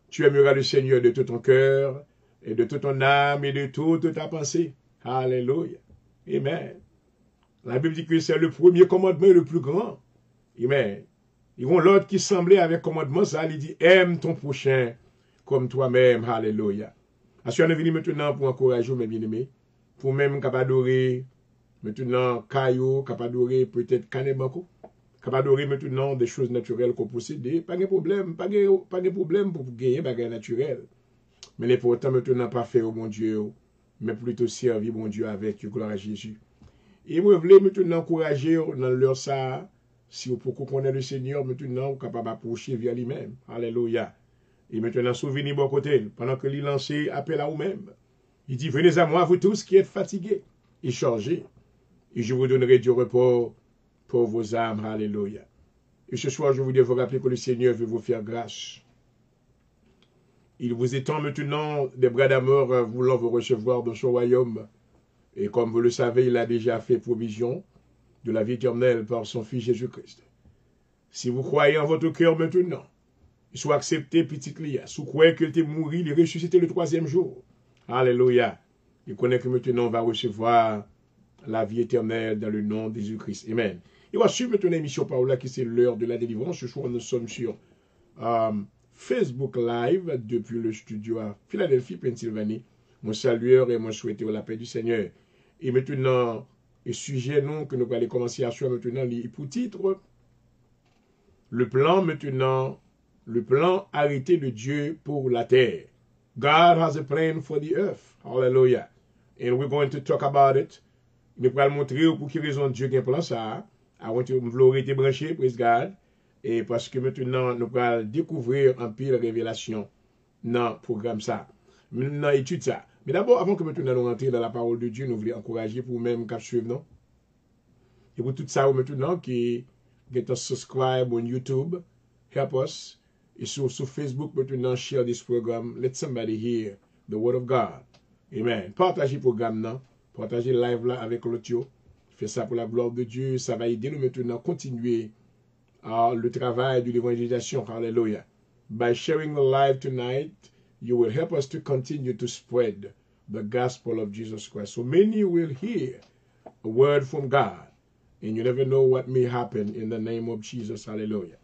Tu aimeras le Seigneur de tout ton cœur, et de toute ton âme et de toute ta pensée. Alléluia. Amen. La Bible dit que c'est le premier commandement le plus grand. Amen. Ils vont l'autre qui semblait avec commandement, ça, il dit, aime ton prochain comme toi-même. Alléluia. Est-ce qu'on est venu maintenant pour encourager mes bien-aimés, pour même adorer maintenant caillou, adorer peut-être canebanco, adorer maintenant des choses naturelles qu'on possède, pas de problème, pas de problème pour gagner des bagages naturels. Mais l'important maintenant pas faire au bon Dieu, mais plutôt servir bon Dieu avec gloire à Jésus. Et moi, je voulais maintenant encourager dans leur ça, si vous pouvez connaître le Seigneur, maintenant, vous capable d'approcher vers lui-même. Alléluia. Et maintenant, souvenez bon côté, pendant que lui lance appel à vous-même. Il dit, venez à moi, vous tous qui êtes fatigués et chargés, et je vous donnerai du repos pour vos âmes. Alléluia. Et ce soir, je voudrais vous rappeler que le Seigneur veut vous faire grâce. Il vous étend maintenant des bras d'amour voulant vous recevoir dans son royaume. Et comme vous le savez, il a déjà fait provision de la vie éternelle par son Fils Jésus-Christ. Si vous croyez en votre cœur maintenant, il soit accepté, petit Lia. Si vous croyez qu'il était mort, il est ressuscité le 3e jour. Alléluia. Il connaît que maintenant on va recevoir la vie éternelle dans le nom de Jésus-Christ. Amen. Et voici maintenant l'émission par là qui c'est l'heure de la délivrance. Ce soir, nous sommes sur Facebook Live depuis le studio à Philadelphie, Pennsylvanie. Mon salueur et mon souhaiter la paix du Seigneur. Et maintenant, le sujet non, que nous allons commencer à suivre maintenant, pour titre, le plan maintenant, le plan arrêté de Dieu pour la terre. God has a plan for the earth. Hallelujah. And we're going to talk about it. Nous allons montrer pour quelle raison Dieu a un plan ça. Avant que vous été branché, praise God. Et parce que maintenant, nous allons découvrir un pile révélation dans le programme ça. Dans l'étude ça. Mais d'abord, avant que maintenant nous rentrions dans la parole de Dieu, nous voulons encourager pour même qu'à suivre, non? Et pour tout ça, maintenant, qui get subscribe on YouTube, help us. Et sur Facebook, maintenant, share this program. Let somebody hear the word of God. Amen. Partagez le programme, non? Partagez le live là avec l'audio. Faites ça pour la gloire de Dieu. Ça va aider nous maintenant à continuer le travail de l'évangélisation. Hallelujah. By sharing the live tonight, you will help us to continue to spread the gospel of Jesus Christ. So many will hear a word from God. And you never know what may happen in the name of Jesus. Hallelujah.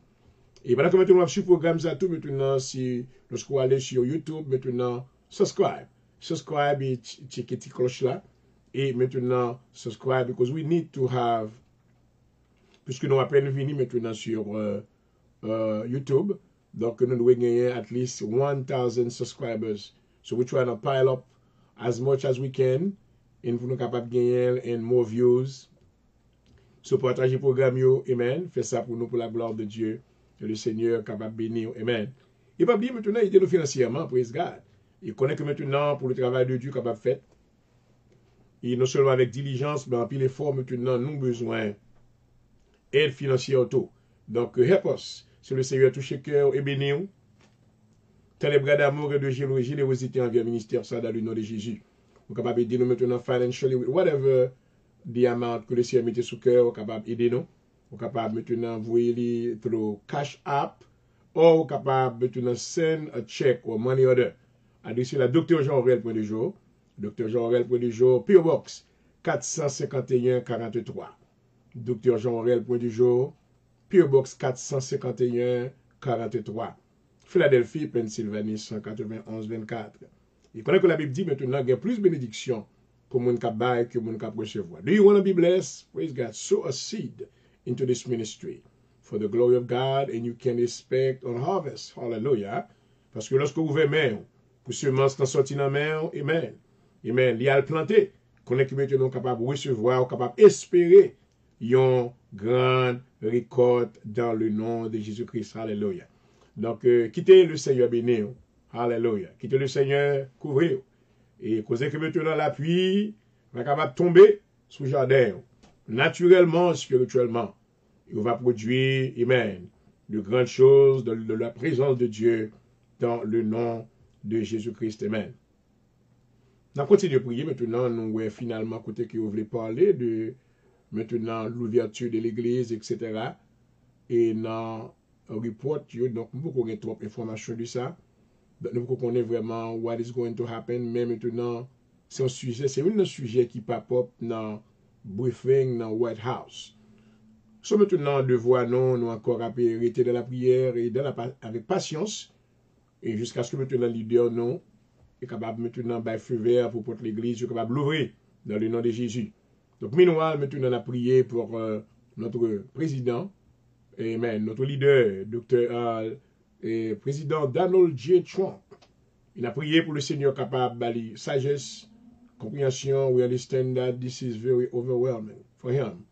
Et pendant que maintenant on va sur le programme, ça tout maintenant, si lorsqu'on va aller sur YouTube, maintenant, subscribe. Subscribe et checker la cloche là. Et maintenant, subscribe because we need to have, puisque nous à peine venus maintenant sur YouTube, donc nous devons gagner at least 1,000 subscribers. So we try to pile up as much as we can, et nous sommes capables de gagner and more views. So partager le programme, yo, amen. Faites ça pour nous, pour la gloire de Dieu. Et le Seigneur capable de bénir, amen. Et pas oublier maintenant, aider nous financièrement, praise God. Il connaît que maintenant, pour le travail de Dieu capable de faire, et non seulement avec diligence, mais en pile effort, maintenant, nous avons besoin d'aide financière auto. Donc, help us. Si le Seigneur touche le cœur et bénit, tant les bras d'amour et de générosité envers le ministère, ça, dans le nom de Jésus. Vous êtes capable d'aider nous maintenant financially, whatever the amount que le Seigneur mette sous cœur, vous êtes capable d'aider nous. Vous êtes capable maintenant d'envoyer through Cash App, ou vous êtes capable maintenant send a check or money order. Adressez la Dr. Jean Aurel, point de jour. Dr. Jean Aurel, point de jour, P.O. Box 451 43. Dr. Jean Aurel, point de jour, P.O. Box 451 43. Philadelphie, Pennsylvanie, 191 24. Et pendant que la Bible dit maintenant, il y a plus de bénédictions pour mon cap bail que mon cap recevoir. Do you want to be blessed? Praise God. Sow a seed into this ministry for the glory of God and you can expect on harvest. Hallelujah. Parce que lorsque vous ouvrez main, pour semence dans sortir dans main, amen. Amen. Il y a le planter. Qu'on est maintenant capable de recevoir, capable d'espérer une grande récolte dans le nom de Jésus-Christ. Alléluia. Donc, quittez le Seigneur béni. Alléluia. Quittez le Seigneur couvrir. Et causez que maintenant la pluie va capable de tomber sous le jardin. Naturellement, spirituellement. Il va produire, amen, de grandes choses de la présence de Dieu dans le nom de Jésus-Christ. Amen. On continue de prier. Maintenant, nous finalement, côté que vous voulez parler de maintenant l'ouverture de l'église, etc. Et dans un report, donc, beaucoup de trop d'informations de ça. Nous connaissons vraiment what is going to happen, mais maintenant, c'est un sujet, c'est un sujet qui pop-up dans briefing dans White House. So maintenant, devoir nous encore rester dans la prière et avec patience, et jusqu'à ce que maintenant le leader nous est capable maintenant de feu vert pour porter l'église, est capable de l'ouvrir dans le nom de Jésus. Donc, meanwhile, maintenant, on a prié pour notre président, et notre leader, et président Donald J. Trump. Il a prié pour le Seigneur capable de sagesse, compréhension. We understand that this is very overwhelming for him.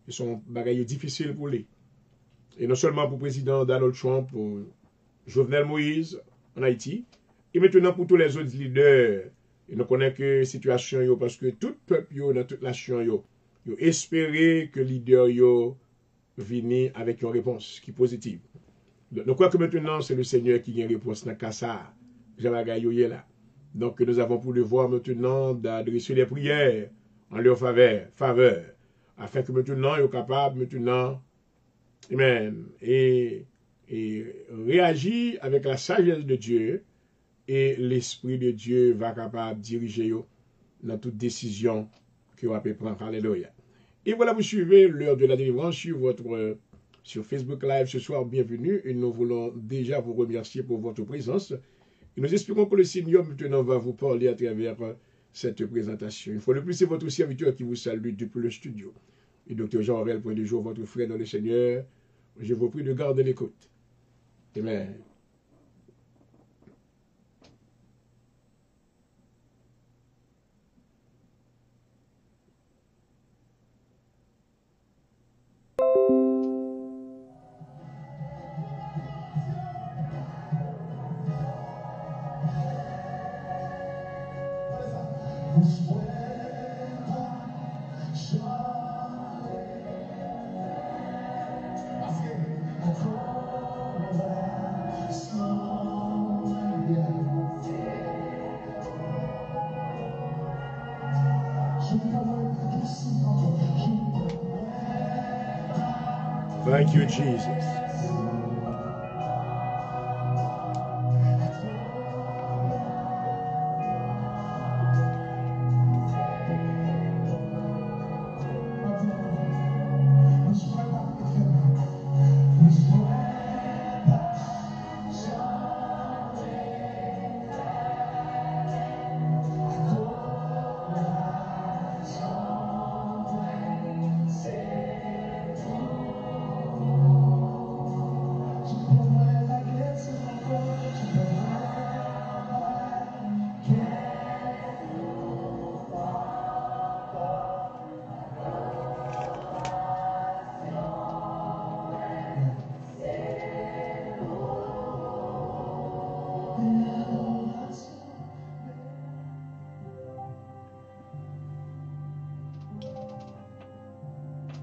Et son bagage difficile pour lui. Et non seulement pour le président Donald Trump, pour Jovenel Moïse en Haïti, et maintenant pour tous les autres leaders. Et nous connaissons que la situation, parce que tout le peuple, dans toute nation, yo espérait que le leader vienne avec une réponse qui est positive. Nous croyons que maintenant, c'est le Seigneur qui a une réponse dans le cas ça. Là. Donc, nous avons pour devoir maintenant d'adresser les prières en leur faveur, afin que maintenant, ils soient capables, maintenant, amen, et réagir avec la sagesse de Dieu, et l'Esprit de Dieu va capable de diriger dans toute décision que vous allez prendre. Alléluia. Et voilà, vous suivez l'heure de la délivrance sur Facebook Live ce soir. Bienvenue. Et nous voulons déjà vous remercier pour votre présence. Et nous espérons que le Seigneur maintenant va vous parler à travers cette présentation. Une fois de plus, c'est votre serviteur qui vous salue depuis le studio. Et Dr. Jean-Aurel, point du jour, votre frère dans le Seigneur. Je vous prie de garder l'écoute. Amen. Thank you, Jesus.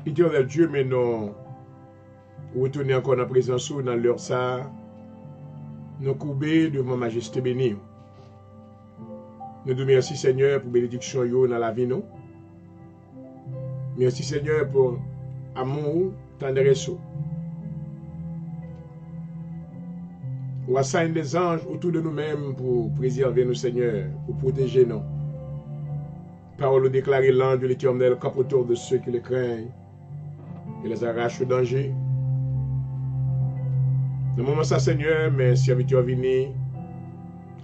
Éternel Dieu, mais nous retournons encore dans la présence dans l'heure ça, nous courbés devant majesté bénie. Nous te remercions Seigneur pour bénédiction dans la vie nous. Merci Seigneur pour amour, tendresse. Ou assigne des anges autour de nous-mêmes pour préserver nous Seigneur, pour protéger nous. Parole déclarée l'ange de l'Éternel campe autour de ceux qui le craignent et les arrache au danger. Dans le moment ça, Seigneur, mes serviteurs viennent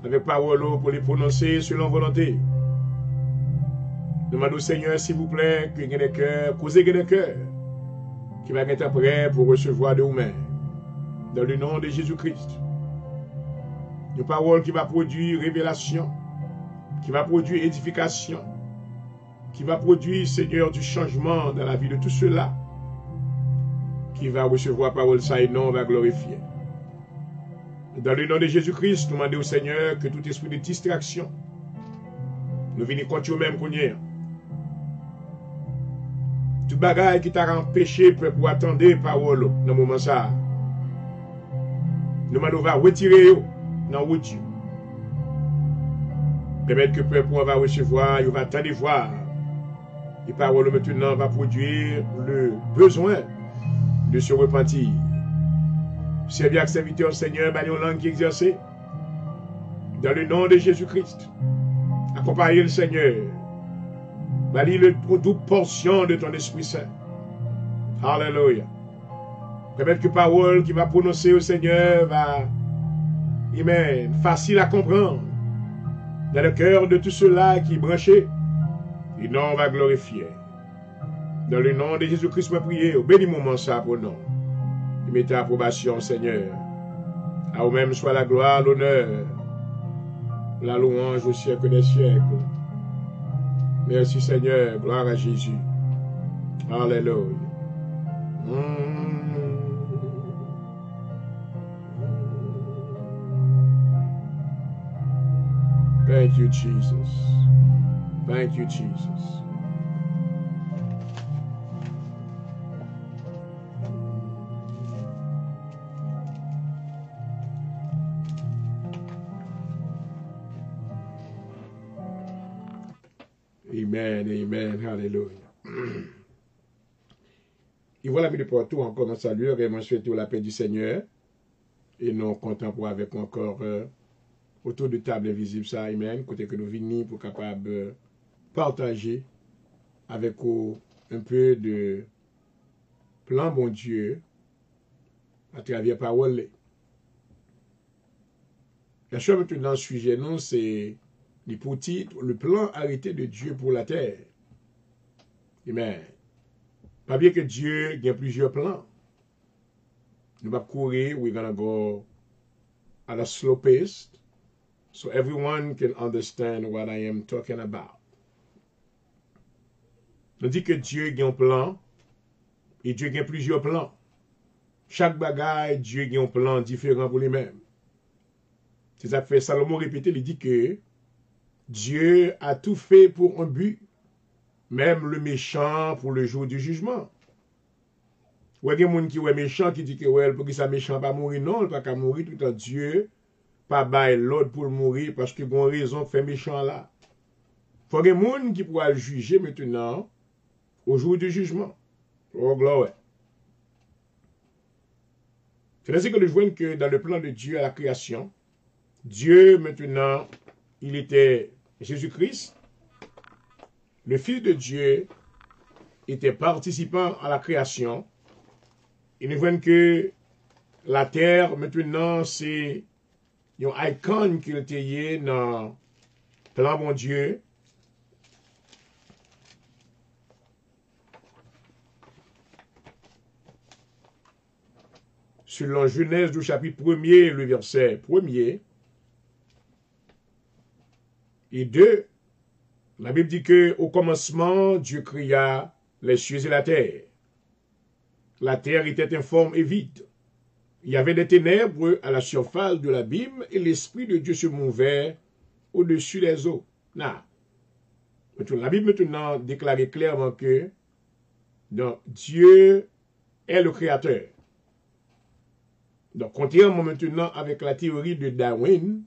avec parole pour les prononcer selon volonté. Demande au Seigneur, s'il vous plaît, que des cœurs, causez des cœurs, qui va être prêt pour recevoir de vous-même. Dans le nom de Jésus-Christ. Une parole qui va produire révélation, qui va produire édification, qui va produire, Seigneur, du changement dans la vie de tous ceux-là qui va recevoir parole ça et non va glorifier. Dans le nom de Jésus-Christ, nous demandons au Seigneur que tout esprit de distraction nous vienne contre nous-mêmes qu'on y est. Tout bagaille qui t'a empêché pour attendre parole dans le moment ça. Nous demandons va retirer dans la route. Permettre que le peuple va recevoir, il va attendre voir. Et parole maintenant va produire le besoin de se repentir. Servir avec serviteur Seigneur, une langue qui exerce. Dans le nom de Jésus-Christ. Accompagnez le Seigneur. Valie le double portion de ton Esprit Saint. Alléluia. Permettre que parole qui va prononcer au Seigneur va, amen, facile à comprendre. Dans le cœur de tout cela qui est branché, et non, on va glorifier. Dans le nom de Jésus-Christ, je prie, bénis moment ça pour nous. Et mettez approbation, Seigneur. À vous-même soit la gloire, l'honneur, la louange au siècle des siècles. Merci, Seigneur. Gloire à Jésus. Alléluia. Thank you, Jesus. Thank you, Jesus. Amen, amen, hallelujah. Et voilà, mes partout, encore un salut, et moi souhaite la paix du Seigneur. Et nous contemplons avec encore autour de table invisible, ça, amen, côté que nous venons pour capable partager avec vous un peu de plan bon Dieu à travers parole. La chose maintenant, le sujet, non, c'est les pour titre, le plan arrêté de Dieu pour la terre. Amen. Pas bien que Dieu a plusieurs plans. Nous allons courir, we're going to go at a slow pace, so everyone can understand what I am talking about. On dit que Dieu a un plan, et Dieu a plusieurs plans. Chaque bagaille, Dieu a un plan différent pour lui-même. C'est ça que fait Salomon répéter, il dit que Dieu a tout fait pour un but, même le méchant pour le jour du jugement. Ou il y a des gens qui sont méchants, qui disent que ouais, pour que ça méchant pas mourir, non, il ne peut pas mourir tout le temps. Dieu pas bail l'autre pour mourir parce qu'il y a une raison de faire méchant là. Il faut des gens qui pourra le juger maintenant au jour du jugement. Oh, gloire. C'est ainsi que nous voyons que dans le plan de Dieu à la création, Dieu maintenant, il était Jésus-Christ, le Fils de Dieu, était participant à la création. Et nous voyons que la terre, maintenant, c'est un icône qu'il était dans le plan bon Dieu. Selon Genèse du chapitre 1er, le verset 1er et 2, la Bible dit que au commencement, Dieu créa les cieux et la terre. La terre était informe et vide. Il y avait des ténèbres à la surface de l'abîme et l'Esprit de Dieu se mouvait au-dessus des eaux. La Bible maintenant déclare clairement que donc, Dieu est le Créateur. Donc, contrairement maintenant avec la théorie de Darwin,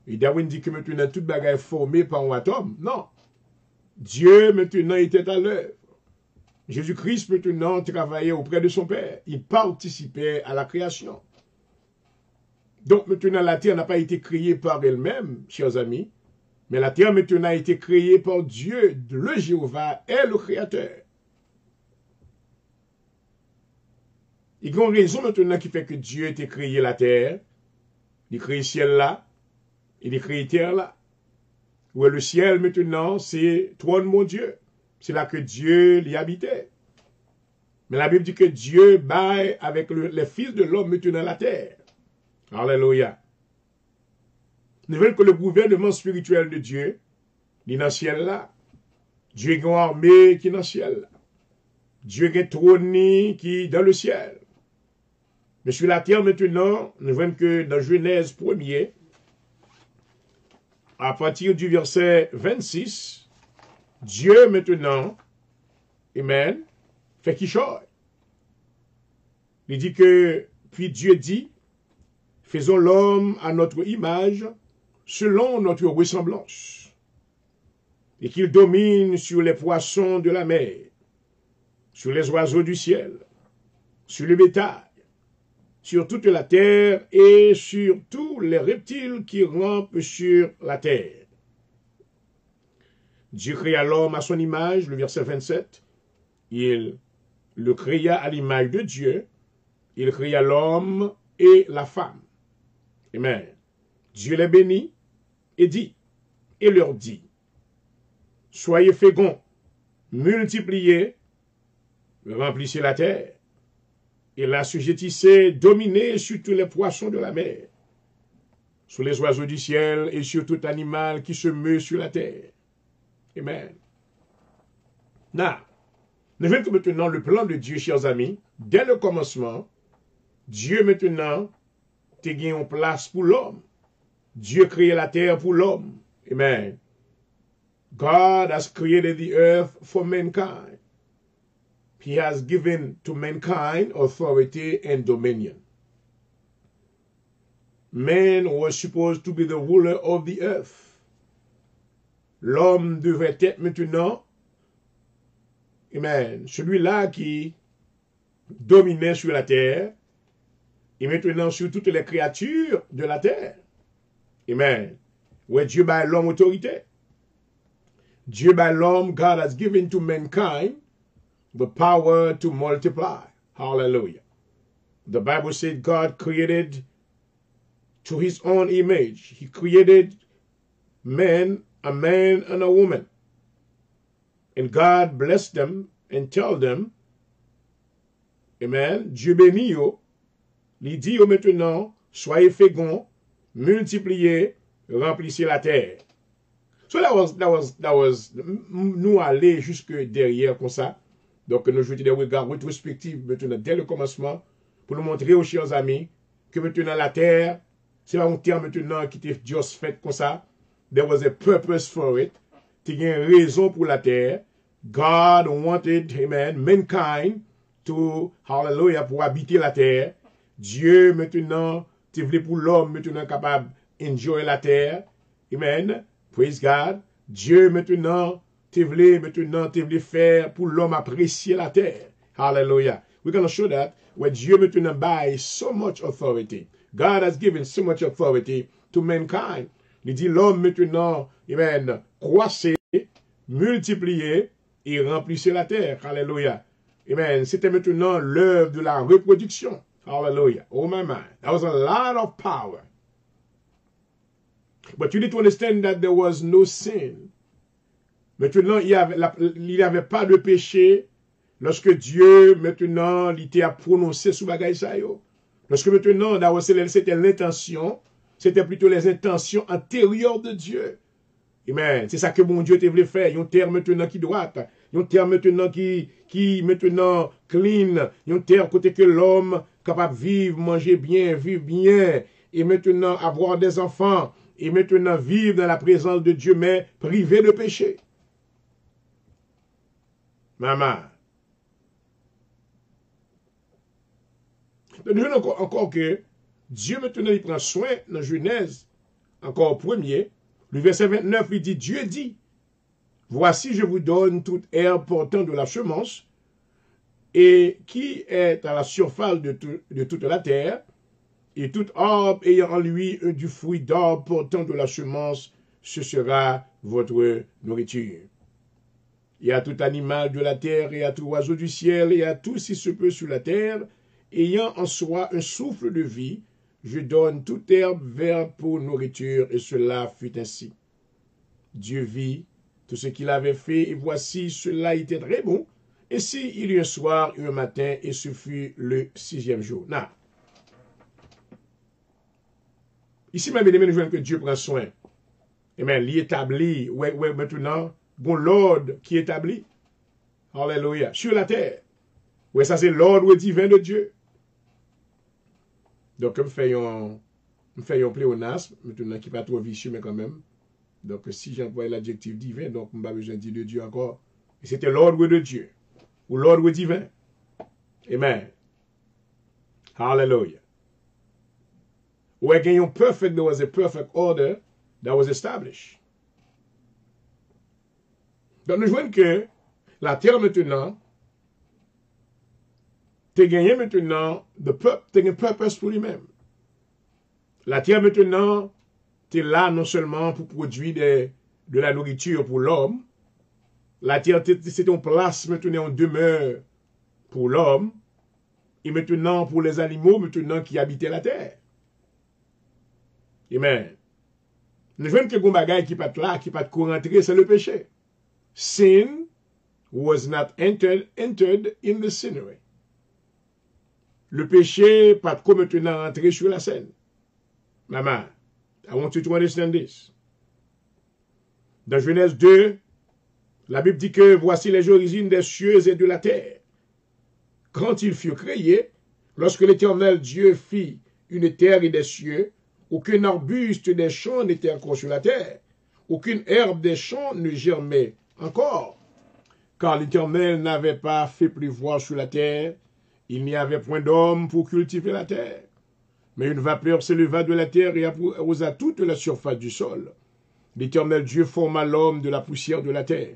et Darwin dit que maintenant toute bagaille est formée par un atome. Non. Dieu maintenant était à l'œuvre. Jésus-Christ maintenant travaillait auprès de son Père. Il participait à la création. Donc maintenant la terre n'a pas été créée par elle-même, chers amis, mais la terre maintenant a été créée par Dieu. Le Jéhovah est le Créateur. Il y a une raison maintenant qui fait que Dieu a été créé la terre. Il a créé le ciel là. Il a créé la terre là. Où le ciel maintenant, c'est trône mon Dieu. C'est là que Dieu y habitait. Mais la Bible dit que Dieu baille avec les fils de l'homme maintenant la terre. Alléluia. Nous voyons que le gouvernement spirituel de Dieu, il est dans le ciel là. Dieu a une armée qui est dans le ciel là. Dieu a un trône qui est dans le ciel. Mais sur la terre maintenant, nous voyons que dans Genèse 1er, à partir du verset 26, Dieu maintenant, amen, fait qu'il chose. Il dit que, puis Dieu dit, faisons l'homme à notre image, selon notre ressemblance, et qu'il domine sur les poissons de la mer, sur les oiseaux du ciel, sur le bétail, sur toute la terre et sur tous les reptiles qui rampent sur la terre. Dieu créa l'homme à son image, le verset 27. Il le créa à l'image de Dieu. Il créa l'homme et la femme. Amen. Dieu les bénit et dit, et leur dit, soyez féconds, multipliez, remplissez la terre, et l'assujettissez, dominez sur tous les poissons de la mer, sur les oiseaux du ciel et sur tout animal qui se meut sur la terre. Amen. Now, nous voyons que maintenant le plan de Dieu, chers amis, dès le commencement, Dieu maintenant te gagné en place pour l'homme. Dieu créé la terre pour l'homme. Amen. God has created the earth for mankind. He has given to mankind authority and dominion. Man was supposed to be the ruler of the earth. L'homme devrait être maintenant, amen, celui-là qui dominait sur la terre et maintenant sur toutes les créatures de la terre. Amen. Où Dieu bat l'homme autorité. Dieu bat l'homme, God has given to mankind the power to multiply. Hallelujah. The Bible said God created to his own image. He created man and a woman. And God blessed them and tell them, amen, Dieu bénit yo, il dit yo maintenant, soyez féconds, multipliez, remplissez la terre. So that was, nous aller jusque derrière comme ça. Donc nous jouons des regards rétrospectifs maintenant dès le commencement pour nous montrer aux chers amis que maintenant la terre, c'est pas un terme maintenant qui était juste fait comme ça. There was a purpose for it. Il y a une raison pour la terre. God wanted, amen, mankind to, hallelujah, pour habiter la terre. Dieu, maintenant, tu voulais pour l'homme, maintenant, capable d'enjoy la terre. Amen. Praise God. Dieu, maintenant, tu voulais faire pour l'homme apprécier la terre. Hallelujah. We're going to show that where Dieu, maintenant, buys so much authority. God has given so much authority to mankind. Il dit l'homme maintenant, amen, croissez, multipliez et remplissez la terre. Hallelujah. Amen. C'était maintenant l'œuvre de la reproduction. Hallelujah. Oh my mind. That was a lot of power. But you need to understand that there was no sin. Maintenant, il n'y avait pas de péché lorsque Dieu, maintenant, il était à prononcer sous bagaille ça yo. Lorsque maintenant, c'était l'intention. C'était plutôt les intentions antérieures de Dieu. Amen. C'est ça que mon Dieu te voulait faire. Il y a un terre maintenant qui droite. Il y a un terre maintenant qui maintenant clean. Il y a un terre côté que l'homme capable de vivre, manger bien, vivre bien. Et maintenant avoir des enfants. Et maintenant vivre dans la présence de Dieu, mais privé de péché. Maman. Donc, nous voyons encore que Dieu maintenant il prend soin dans Genèse, encore premier, le verset 29, il dit, Dieu dit, voici je vous donne toute herbe portant de la semence, et qui est à la surface de toute la terre, et tout arbre ayant en lui du fruit d'arbre portant de la semence, ce sera votre nourriture. Et à tout animal de la terre, et à tout oiseau du ciel, et à tout ce qui se peut sur la terre, ayant en soi un souffle de vie, je donne toute herbe verte pour nourriture, et cela fut ainsi. Dieu vit tout ce qu'il avait fait, et voici, cela était très bon. Ainsi, il y eut un soir et un matin, et ce fut le 6e jour. Now, ici même, nous voyons que Dieu prend soin. Amen. Il établit, maintenant, bon l'ordre qui établit. Alléluia. Sur la terre. Ouais, ça c'est l'ordre divin de Dieu. Donc, nous faisons pléonasme, maintenant qui n'est pas trop vicieux, mais quand même. Donc, si j'emploie l'adjectif divin, donc, je n'ai pas besoin de dire de Dieu encore. Et c'était l'ordre de Dieu, ou l'ordre divin. Amen. Hallelujah. Where again, perfect, there was a perfect order that was established. Donc, nous voyons que la terre maintenant, te gagné maintenant de peuple, te gagné purpose pour lui-même. La terre maintenant, tu es là non seulement pour produire de la nourriture pour l'homme. La terre, c'est ton place maintenant en demeure pour l'homme. Et maintenant pour les animaux maintenant qui habitaient la terre. Amen. Nous voyons que le bagage qui pas là, qui pas de rentrer, c'est le péché. Sin was not entered in the scenery. Le péché pas de maintenant rentrer sur la scène. Maman, I want you to understand this. Dans Genèse 2, la Bible dit que voici les origines des cieux et de la terre. Quand ils furent créés, lorsque l'Éternel Dieu fit une terre et des cieux, aucun arbuste des champs n'était encore sur la terre, aucune herbe des champs ne germait encore, car l'Éternel n'avait pas fait pleuvoir sur la terre, il n'y avait point d'homme pour cultiver la terre. Mais une vapeur s'éleva de la terre et arrosa toute la surface du sol. L'Éternel Dieu forma l'homme de la poussière de la terre.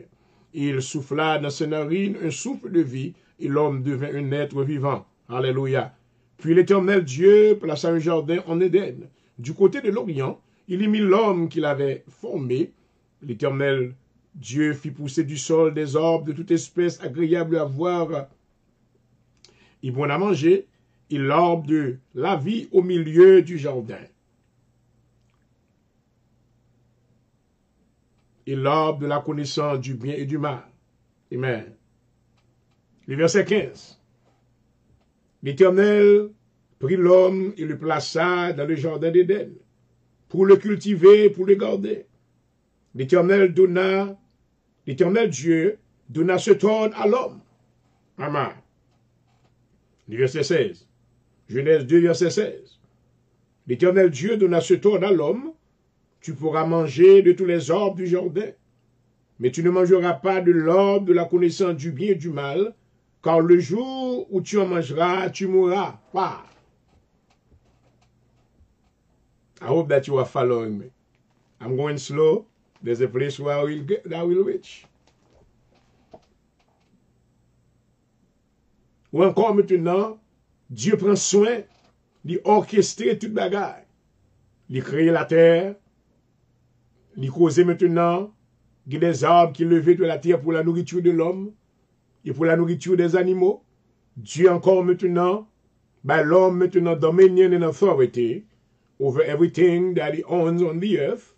Il souffla dans ses narines un souffle de vie, et l'homme devint un être vivant. Alléluia. Puis l'Éternel Dieu plaça un jardin en Éden. Du côté de l'Orient, il y mit l'homme qu'il avait formé. L'Éternel Dieu fit pousser du sol des arbres de toute espèce agréables à voir et bon à manger, et l'arbre de la vie au milieu du jardin. Et l'arbre de la connaissance du bien et du mal. Amen. Le verset 15. L'Éternel prit l'homme et le plaça dans le jardin d'Éden, pour le cultiver, pour le garder. L'Éternel Dieu donna cet ordre à l'homme. Amen. Le verset 16. Genèse 2, verset 16. L'Éternel Dieu donna cet ordre à l'homme. Tu pourras manger de tous les arbres du jardin, mais tu ne mangeras pas de l'arbre de la connaissance du bien et du mal, car le jour où tu en mangeras, tu mourras. Wow. I hope that you are following me. I'm going slow. There's a place where I will reach. Ou encore maintenant, Dieu prend soin d'orchestrer toute bagaille. Il crée la terre, il cause maintenant, il y a des arbres qui levaient de la terre pour la nourriture de l'homme et pour la nourriture des animaux. Dieu encore maintenant, l'homme maintenant dominion and authority over everything that he owns on the earth.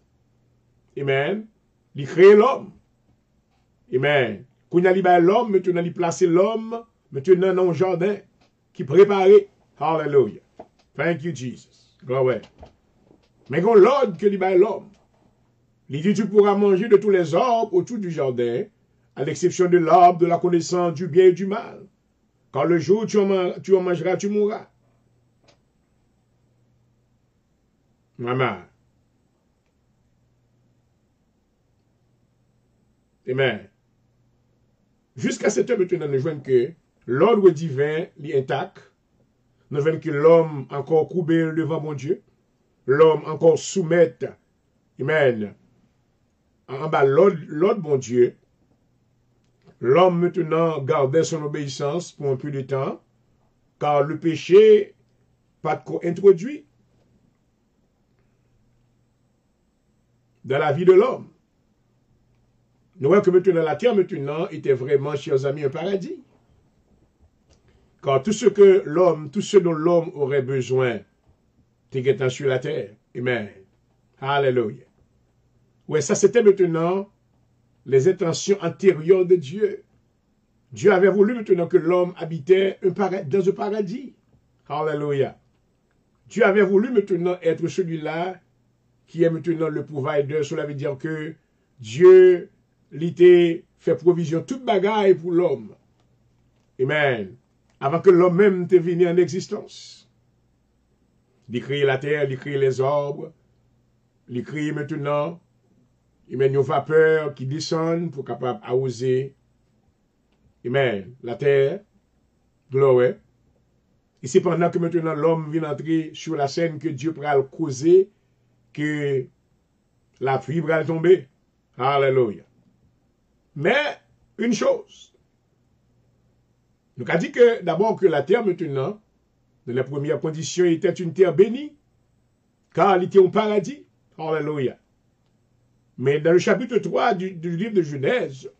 Amen. Il crée l'homme. Amen. Quand il a l'homme, maintenant il place l'homme maintenant dans un jardin qui préparait. Hallelujah. Thank you, Jesus. Glory. Mais quand l'ordre que il a l'homme, il dit tu pourras manger de tous les arbres autour du jardin, à l'exception de l'arbre de la connaissance du bien et du mal. Car le jour où tu en mangeras, tu mourras. Maman. Amen. Jusqu'à cette heure, maintenant, nous voyons que l'ordre divin est intact. Nous voyons que l'homme encore courbé devant mon Dieu. L'homme encore soumet. Amen. En bas, l'ordre bon Dieu. L'homme maintenant gardait son obéissance pour un peu de temps. Car le péché pas introduit dans la vie de l'homme. Nous voyons que maintenant la terre maintenant était vraiment, chers amis, un paradis. Car tout ce dont l'homme aurait besoin, était sur la terre. Amen. Alléluia. Ouais, ça c'était maintenant les intentions antérieures de Dieu. Dieu avait voulu maintenant que l'homme habitait dans un paradis. Alléluia. Dieu avait voulu maintenant être celui-là qui est maintenant le provider. Cela veut dire que Dieu l'était fait provision toute bagaille pour l'homme. Amen. Avant que l'homme même te venu en existence. Il crée la terre, il crée les arbres, il crée maintenant, il met une vapeur qui descend pour capable arroser. Amen. La terre, gloire. Et c'est pendant que maintenant l'homme vient entrer sur la scène que Dieu pourra le causer que la pluie va tomber. Alléluia. Mais, une chose. Donc, a dit que d'abord que la terre maintenant, dans les premières conditions, était une terre bénie, car elle était au paradis. Alléluia. Mais dans le chapitre 3 du livre de Genèse,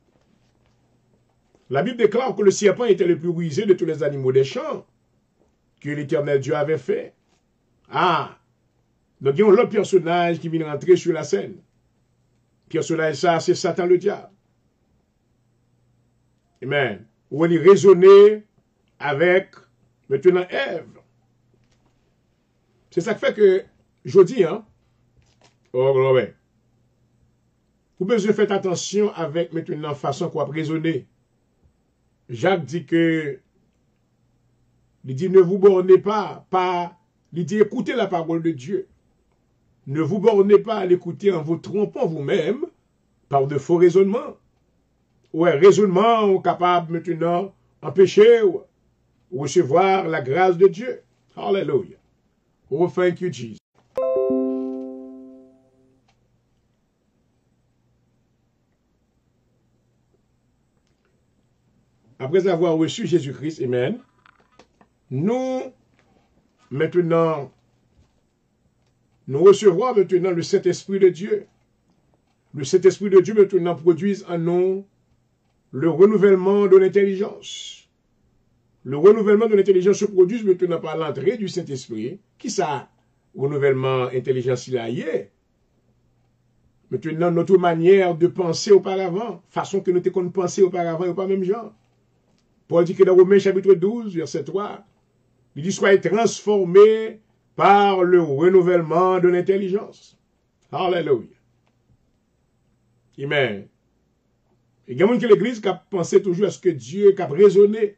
la Bible déclare que le serpent était le plus rusé de tous les animaux des champs que l'Éternel Dieu avait fait. Ah! Donc, il y a un autre personnage qui vient rentrer sur la scène. Personnage ça, c'est Satan le diable. Amen. Où il raisonnait avec, maintenant, Ève. C'est ça qui fait que, je dis, hein, oh, ouais. Vous besoin faire attention avec, maintenant, la façon qu'on va raisonner. Jacques dit que, il dit, ne vous bornez pas, il dit, écoutez la parole de Dieu. Ne vous bornez pas à l'écouter en vous trompant vous-même par de faux raisonnements. Ouais, raisonnements capable maintenant d'empêcher ou recevoir la grâce de Dieu. Hallelujah. Oh, thank you, Jesus. Après avoir reçu Jésus-Christ, amen, nous, maintenant, nous recevrons maintenant le Saint-Esprit de Dieu. Le Saint-Esprit de Dieu maintenant produise en nous le renouvellement de l'intelligence. Le renouvellement de l'intelligence se produit maintenant par l'entrée du Saint-Esprit. Qui ça, renouvellement intelligence il y est? Maintenant, notre manière de penser auparavant, façon que nous ne penser auparavant, n'est pas même genre. Paul dit que dans Romains chapitre 12, verset 3, il dit, soyez transformés par le renouvellement de l'intelligence. Hallelujah. Amen. Il y a que l'Église qui a pensé toujours à ce que Dieu, qui a raisonné.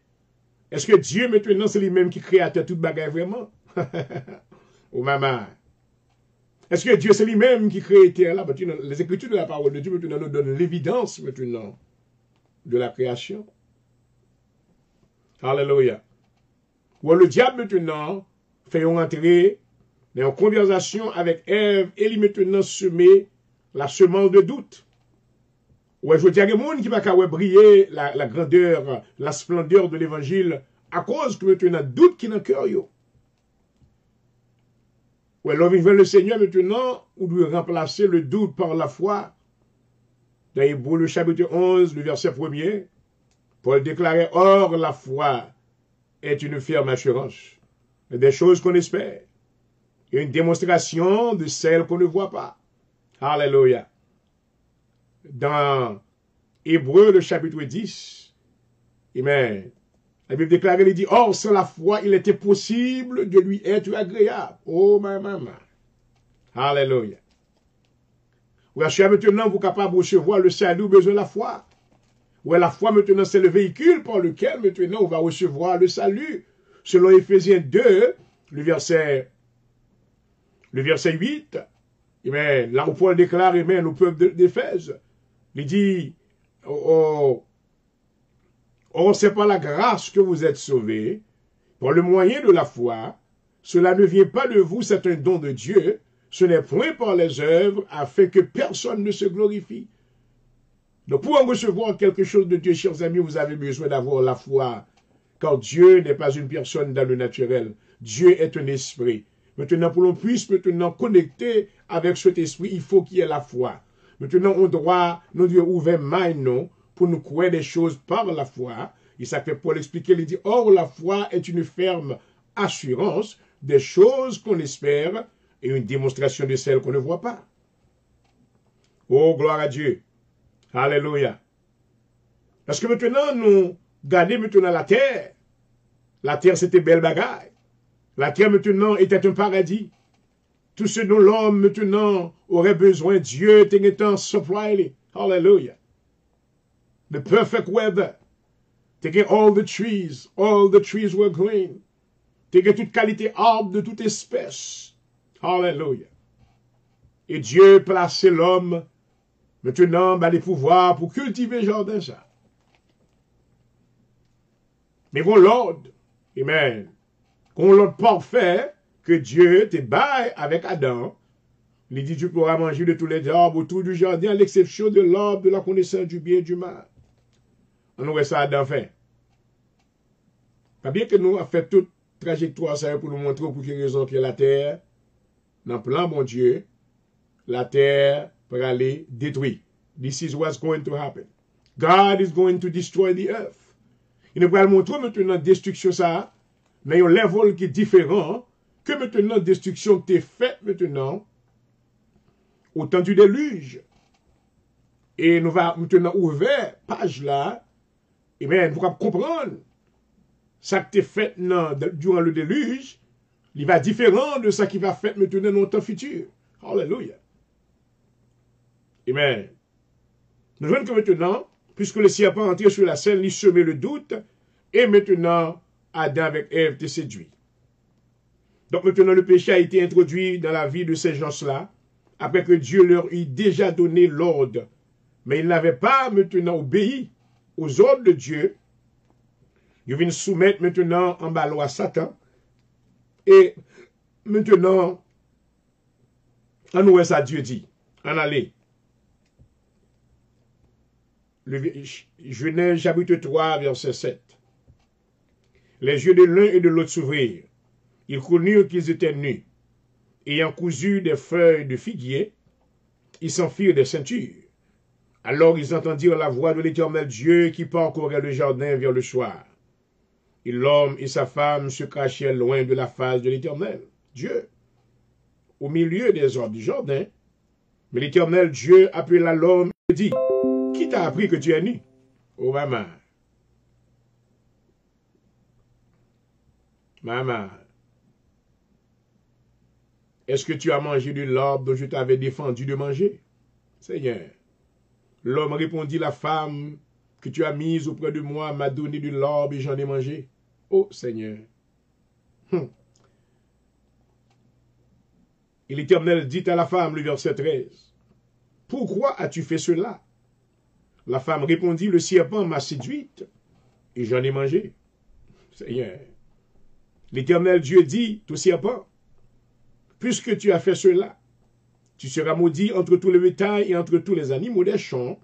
Est-ce que Dieu, maintenant, c'est lui-même qui créateur toute bagaille vraiment? Oh maman. Est-ce que Dieu, c'est lui-même qui crée terre là? Les Écritures de la parole de Dieu, maintenant, nous donnent l'évidence, maintenant, de la création. Alléluia. Ou le diable, maintenant, fait entrer dans une conversation avec Ève et lui, maintenant, semer la semence de doute. Ouais, je veux dire, il y a des gens qui ne peuvent pas briller la grandeur, la splendeur de l'évangile à cause que maintenant, doute qui est dans le cœur. Ouais, l'homme veut le Seigneur maintenant, ou doit remplacer le doute par la foi. Dans Hébreux, le chapitre 11, le verset 1er, Paul déclarait, or la foi est une ferme assurance des choses qu'on espère et une démonstration de celles qu'on ne voit pas. Alléluia. Dans Hébreux, le chapitre 10, amen, la Bible déclare, il dit, or, sans la foi, il était possible de lui être agréable. Oh, ma maman. Alléluia. Oui, maintenant, vous êtes capable de recevoir le salut, besoin de la foi. Oui, la foi, maintenant, c'est le véhicule par lequel, maintenant, on va recevoir le salut. Selon Éphésiens 2, le verset 8, amen, là où Paul déclare, amen, au peuple d'Éphèse, il dit, oh, c'est par la grâce que vous êtes sauvés, par le moyen de la foi. Cela ne vient pas de vous, c'est un don de Dieu. Ce n'est point par les œuvres, afin que personne ne se glorifie. Donc, pour en recevoir quelque chose de Dieu, chers amis, vous avez besoin d'avoir la foi. Car Dieu n'est pas une personne dans le naturel. Dieu est un esprit. Maintenant, pour qu'on puisse maintenant connecter avec cet esprit, il faut qu'il y ait la foi. Maintenant, on doit ouvrir main, non, pour nous croire des choses par la foi. Et ça fait Paul expliquer, il dit, or la foi est une ferme assurance des choses qu'on espère et une démonstration de celles qu'on ne voit pas. Oh, gloire à Dieu. Alléluia. Parce que maintenant, nous regardons maintenant la terre. La terre, c'était belle bagaille. La terre, maintenant, était un paradis. Tout ce dont l'homme, maintenant, aurait besoin, Dieu, t'étant supply. Hallelujah. The perfect weather. Taking all the trees were green. Taking toute qualité arbre de toute espèce. Hallelujah. Et Dieu plaçait l'homme, maintenant, les pouvoirs pour cultiver le jardin, ça. Mais qu'on l'ordre, amen, qu'on l'ordre parfait, que Dieu te baille avec Adam, il dit, tu pourras manger de tous les arbres autour du jardin, à l'exception de l'arbre de la connaissance du bien et du mal. On voit ça Adam fait. Pas bien que nous avons fait toute trajectoire ça pour nous montrer pour quelle raison que la terre, dans le plan bon Dieu, la terre pour aller détruire. This is what's going to happen. God is going to destroy the earth. Il nous va montrer maintenant destruction ça, mais un level qui est différent que maintenant destruction qui est faite maintenant au temps du déluge. Et nous va maintenant ouvrir page là, et bien nous allons comprendre ça qui est fait durant le déluge, il va différent de ça qui va fait maintenant dans le temps futur. Alléluia. Amen. Nous voyons que maintenant, puisque le serpent est entré sur la scène, il semait le doute, et maintenant, Adam avec Ève te séduit. Donc maintenant, le péché a été introduit dans la vie de ces gens-là, après que Dieu leur eut déjà donné l'ordre. Mais ils n'avaient pas maintenant obéi aux ordres de Dieu. Ils viennent soumettre maintenant en bas à Satan. Et maintenant, en nous, ça Dieu dit, en aller. Genèse chapitre 3, verset 7. Les yeux de l'un et de l'autre s'ouvrirent. Ils connurent qu'ils étaient nus. Ayant cousu des feuilles de figuier, ils s'enfirent des ceintures. Alors ils entendirent la voix de l'Éternel Dieu qui parcourait le jardin vers le soir. Et l'homme et sa femme se cachaient loin de la face de l'Éternel Dieu, au milieu des arbres du jardin. Mais l'Éternel Dieu appela l'homme et dit, « Qui t'a appris que tu es nu? » Oh, maman. Maman. Est-ce que tu as mangé de l'arbre dont je t'avais défendu de manger? Seigneur. L'homme répondit, la femme que tu as mise auprès de moi m'a donné de l'arbre et j'en ai mangé. Oh Seigneur. Et l'Éternel dit à la femme, le verset 13, pourquoi as-tu fait cela? La femme répondit, le serpent m'a séduite et j'en ai mangé. Seigneur. L'Éternel Dieu dit au serpent, puisque tu as fait cela, tu seras maudit entre tous les bétails et entre tous les animaux des champs.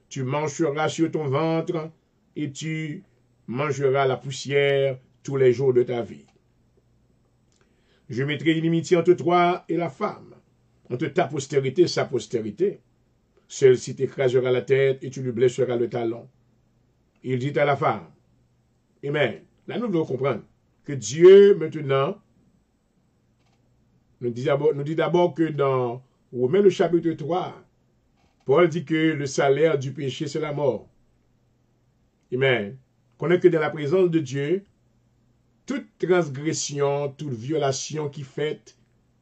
Tu mangeras sur ton ventre et tu mangeras la poussière tous les jours de ta vie. Je mettrai inimitié entre toi et la femme, entre ta postérité et sa postérité. Celle-ci t'écrasera la tête et tu lui blesseras le talon. Il dit à la femme, Amen. Là, nous devons comprendre que Dieu, maintenant, nous dit d'abord que dans Romains le chapitre 3, Paul dit que le salaire du péché, c'est la mort. Amen. Connaît que dans la présence de Dieu, toute transgression, toute violation qui fait,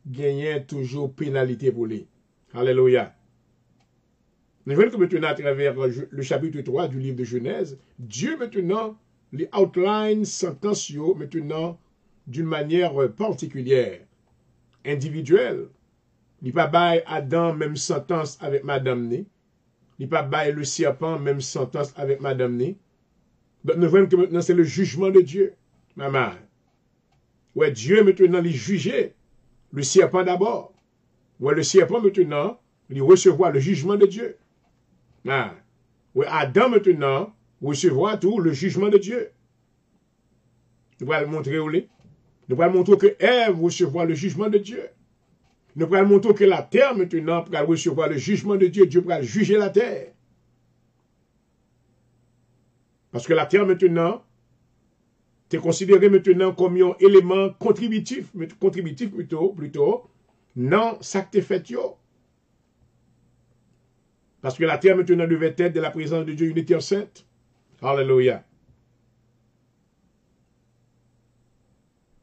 gagne toujours pénalité pour lui. Alléluia. Nous voyons que maintenant, à travers le chapitre 3 du livre de Genèse, Dieu maintenant, les outline sentencieux maintenant d'une manière particulière, individuelle. Il n'y a pas bail Adam même sentence avec Madame Né. Il n'y a pas bail le serpent même sentence avec Madame Né. Donc nous voyons que maintenant c'est le jugement de Dieu. Maman. Ouais, Dieu maintenant il jugeait le serpent d'abord. Ouais, le serpent maintenant, il recevra le jugement de Dieu. Ah. Ouais, Adam maintenant recevra tout le jugement de Dieu. Nous allons le montrer où les. Nous allons montrer que Ève recevra le jugement de Dieu. Nous allons montrer que la terre maintenant pourra recevoir le jugement de Dieu. Dieu pourra juger la terre. Parce que la terre maintenant est considérée maintenant comme un élément contributif plutôt, non, ça que t'es fait yo. Parce que la terre maintenant devait être de la présence de Dieu une terre sainte. Alléluia.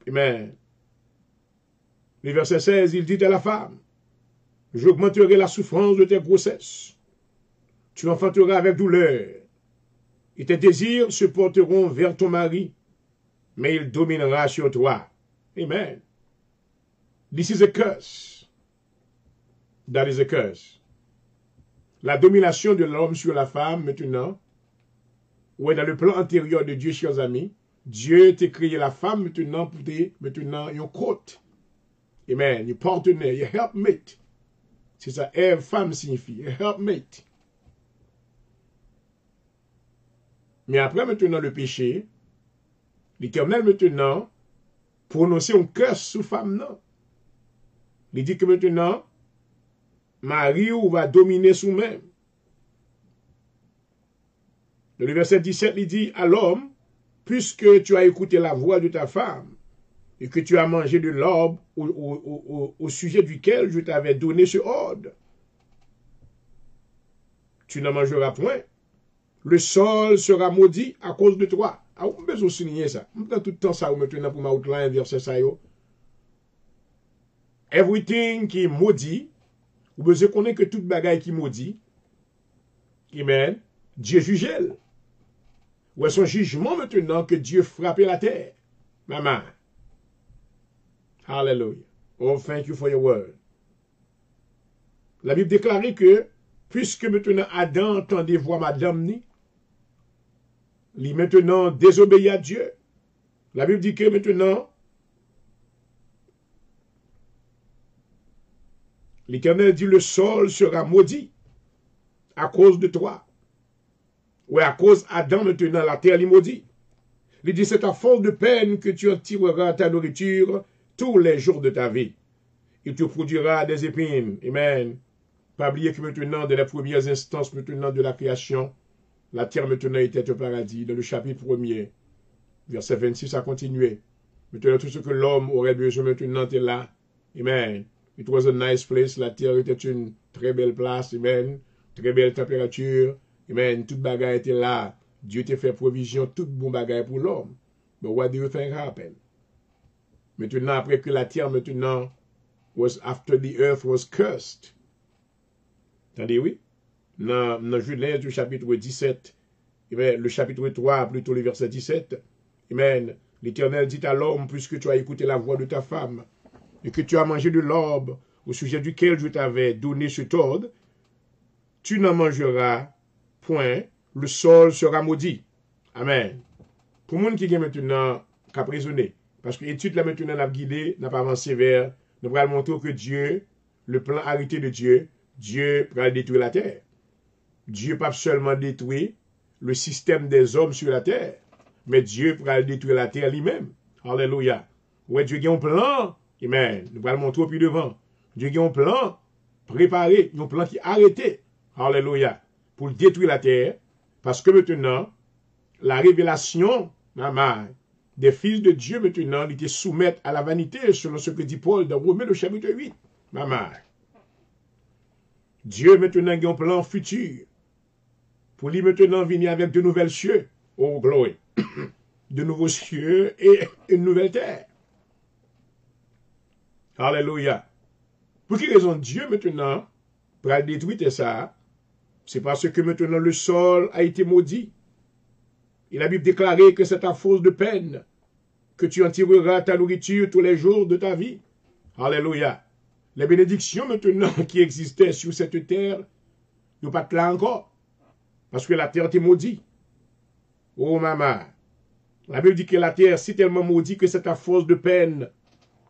Amen. Le verset 16, il dit à la femme, j'augmenterai la souffrance de tes grossesses. Tu enfanteras avec douleur. Et tes désirs se porteront vers ton mari, mais il dominera sur toi. Amen. This is a curse. That is a curse. La domination de l'homme sur la femme, maintenant, ou dans le plan antérieur de Dieu, chers amis, Dieu t'a créé la femme maintenant pour maintenant une côte. Amen. Une partenaire, une helpmate. C'est ça, femme signifie, helpmate. Mais après maintenant le péché, L'Éternel maintenant prononçait un curse sous femme, non. Il dit que maintenant, Marie ou va dominer sous même. Dans le verset 17, il dit à l'homme, puisque tu as écouté la voix de ta femme et que tu as mangé de l'arbre au sujet duquel je t'avais donné ce ordre, tu n'en mangeras point. Le sol sera maudit à cause de toi. Ah, on peut souligner ça. On prend tout le temps ça maintenant pour m'outline verset ça. Everything qui est maudit, vous besoin connaître que toute bagaille qui est maudit, amen, Dieu juge elle. Ou est son jugement maintenant que Dieu frappe la terre. Maman. Hallelujah. Oh, thank you for your word. La Bible déclare que, puisque maintenant Adam entendait voix madame ni, il maintenant désobéit à Dieu. La Bible dit que maintenant, l'Éternel dit le sol sera maudit à cause de toi. Ou à cause d'Adam maintenant, la terre est maudite. Il dit c'est à force de peine que tu en tireras ta nourriture tous les jours de ta vie. Il te produira des épines. Amen. Pas oublier que maintenant, dans les premières instances maintenant de la création, la terre maintenant était au paradis. Dans le chapitre 1er, verset 26, a continué. Maintenant, tout ce que l'homme aurait besoin maintenant est là. Amen. It was a nice place. La terre était une très belle place. Amen. Très belle température. Amen. Toute bagaille était là. Dieu t'a fait provision, toute bon bagaille pour l'homme. But what do you think happened? Maintenant, après que la terre maintenant was after the earth was cursed. Attendez, oui? Dans Genèse du chapitre 17, amen, le chapitre 3, plutôt le verset 17, amen, l'Éternel dit à l'homme, puisque tu as écouté la voix de ta femme, et que tu as mangé de l'arbre au sujet duquel je t'avais donné cet ordre, tu n'en mangeras point, le sol sera maudit. Amen. Pour le monde qui est maintenant prisonnier, parce que l'étude là maintenant n'a guidé, n'a pas avancé vers, nous allons montrer que Dieu, le plan arrêté de Dieu, Dieu va détruire la terre. Dieu pas seulement détruire le système des hommes sur la terre, mais Dieu va détruire la terre lui-même. Alléluia. Ouais, Dieu a un plan, amen. Nous allons montrer plus devant. Dieu a un plan préparé, un plan qui est arrêté. Alléluia. Pour détruire la terre, parce que maintenant, la révélation, maman, des fils de Dieu maintenant, ils te soumettent à la vanité, selon ce que dit Paul dans Romains le chapitre 8. Maman. Dieu maintenant a un plan futur. Pour lui maintenant venir avec de nouvelles cieux. Oh, gloire. De nouveaux cieux et une nouvelle terre. Alléluia. Pour quelle raison Dieu maintenant, pour détruire ça, c'est parce que maintenant le sol a été maudit. Et la Bible déclarait que c'est à force de peine que tu en tireras ta nourriture tous les jours de ta vie. Alléluia. Les bénédictions maintenant qui existaient sur cette terre, ne pas là encore. Parce que la terre est maudite. Oh maman. La Bible dit que la terre c'est tellement maudite que c'est à force de peine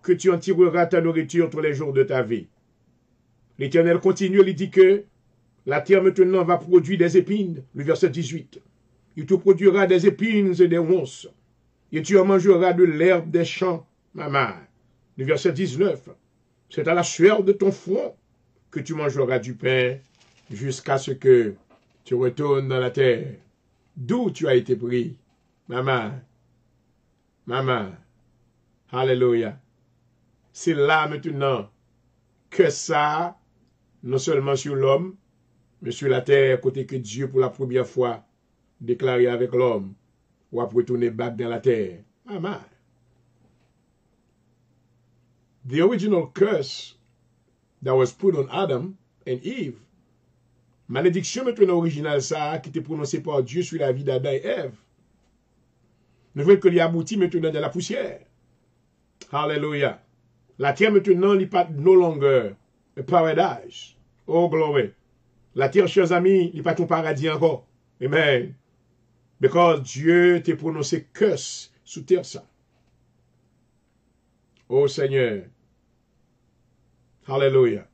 que tu en tireras ta nourriture tous les jours de ta vie. L'Éternel continue, il dit que la terre maintenant va produire des épines. Le verset 18. Il te produira des épines et des ronces. Et tu en mangeras de l'herbe des champs, maman. Le verset 19. C'est à la sueur de ton front que tu mangeras du pain jusqu'à ce que tu retournes dans la terre. D'où tu as été pris, maman. Maman. Alléluia. C'est là maintenant que ça, non seulement sur l'homme, mais sur la terre, côté que Dieu, pour la première fois, déclaré avec l'homme, ou a retourné back dans la terre. Maman. The original curse that was put on Adam and Eve, malédiction maintenant originale ça, qui était prononcée par Dieu sur la vie d'Adam et Ève, nous voyons que l'y aboutit maintenant dans la poussière. Hallelujah. La terre maintenant n'est pas no longer a paradise. Oh glory. La terre, chers amis, n'est pas ton paradis encore. Amen. Because Dieu t'a prononcé curse sous terre ça. Oh Seigneur. Hallelujah.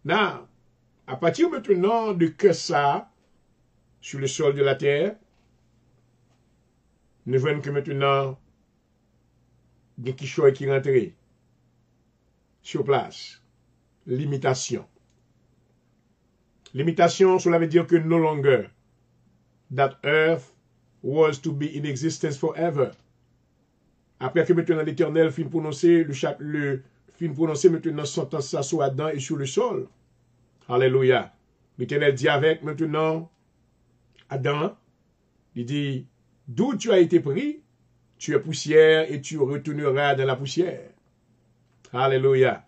Now, à partir maintenant de curse ça, sur le sol de la terre, nous voyons que maintenant, il y a qui choix qui rentre sur place. Limitation. Limitation, cela veut dire que no longer that earth was to be in existence forever. Après que maintenant l'Éternel fin prononcer fin prononcer maintenant sentence sur Adam et sur le sol. Alléluia. L'Éternel dit avec maintenant Adam, il dit, d'où tu as été pris, tu es poussière et tu retourneras dans la poussière. Alléluia.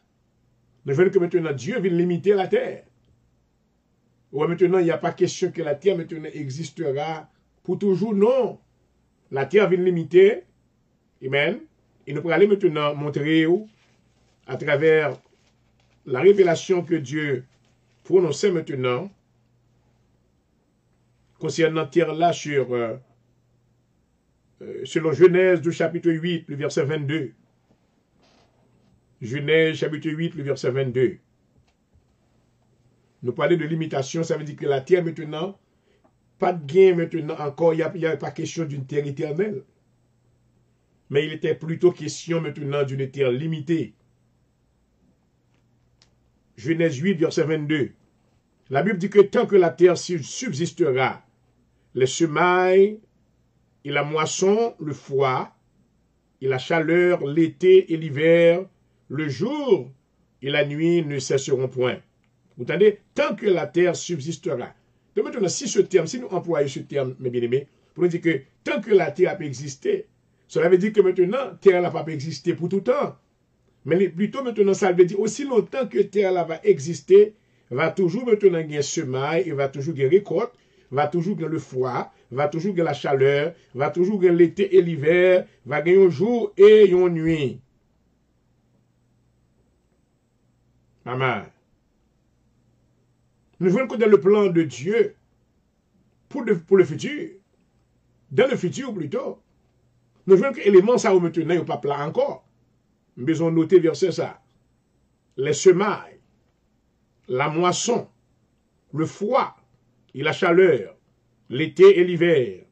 Nous voyons que maintenant Dieu vient limiter la terre. Ouais, maintenant, il n'y a pas question que la terre maintenant existera pour toujours. Non. La terre vient limiter. Amen. Et nous pourrons aller maintenant montrer à travers la révélation que Dieu prononçait maintenant concernant la terre là selon Genèse du chapitre 8, le verset 22. Genèse chapitre 8, le verset 22. Nous parlons de limitation, ça veut dire que la terre maintenant, pas de gain maintenant encore, il n'y a pas question d'une terre éternelle. Mais il était plutôt question maintenant d'une terre limitée. Genèse 8, verset 22. La Bible dit que tant que la terre subsistera, les semailles et la moisson, le froid, et la chaleur, l'été et l'hiver, le jour et la nuit ne cesseront point. Vous entendez? Tant que la terre subsistera. Donc maintenant, si nous employons ce terme, mes bien-aimés, pour nous dire que tant que la terre a pu exister, cela veut dire que maintenant, la terre n'a pas pu exister pour tout le temps. Mais plutôt maintenant, ça veut dire aussi longtemps que la terre va exister, va toujours maintenant gagner semaille, il va toujours gagner récolte, va toujours gagner le froid, va toujours gagner la chaleur, va toujours gagner l'été et l'hiver, va gagner un jour et une nuit. Amen. Nous voyons que dans le plan de Dieu, pour le futur, dans le futur plutôt, nous voyons que l'élément ça maintenant n'est pas plat encore. Mais on noter verset ça. Les semailles, la moisson, le froid et la chaleur, l'été et l'hiver,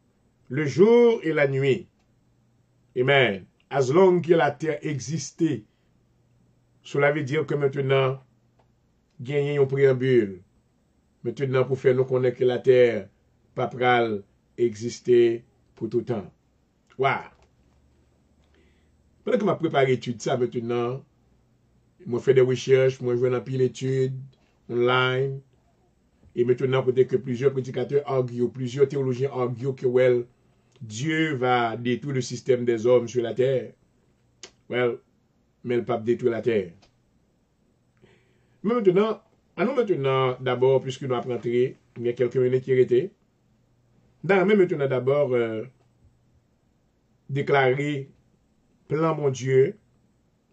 le jour et la nuit. Amen. As long que la terre existait, cela veut dire que maintenant, gagner un préambule. Maintenant, pour faire nous connaître que la terre, pas pral exister pour tout le temps. Waouh! Pendant que je prépare l'étude, ça maintenant, je fais des recherches, je vais dans pile d'études online. Et maintenant, peut-être que plusieurs prédicateurs arguent, plusieurs théologiens arguent que well, Dieu va détruire le système des hommes sur la terre. Well, mais le pape détruit la terre. Mais maintenant, allons maintenant d'abord, puisque nous avons rentré, il y a quelques minutes qui étaient. Mais maintenant d'abord, déclarer plan mon Dieu,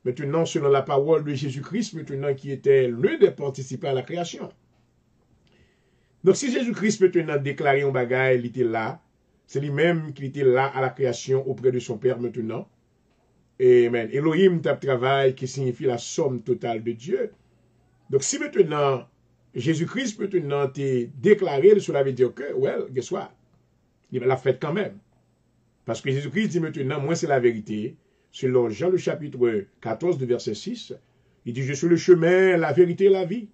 maintenant selon la parole de Jésus-Christ, maintenant qui était l'un des participants à la création. Donc si Jésus-Christ maintenant déclaré un bagage, il était là, c'est lui-même qui était là à la création auprès de son Père maintenant. Amen. Elohim tape travail qui signifie la somme totale de Dieu. Donc si maintenant Jésus-Christ maintenant t'est déclaré, cela veut dire que, well, guess what? Il l'a fait quand même. Parce que Jésus-Christ dit maintenant, moi c'est la vérité. Selon Jean le chapitre 14 de verset 6, il dit, je suis le chemin, la vérité et la vie.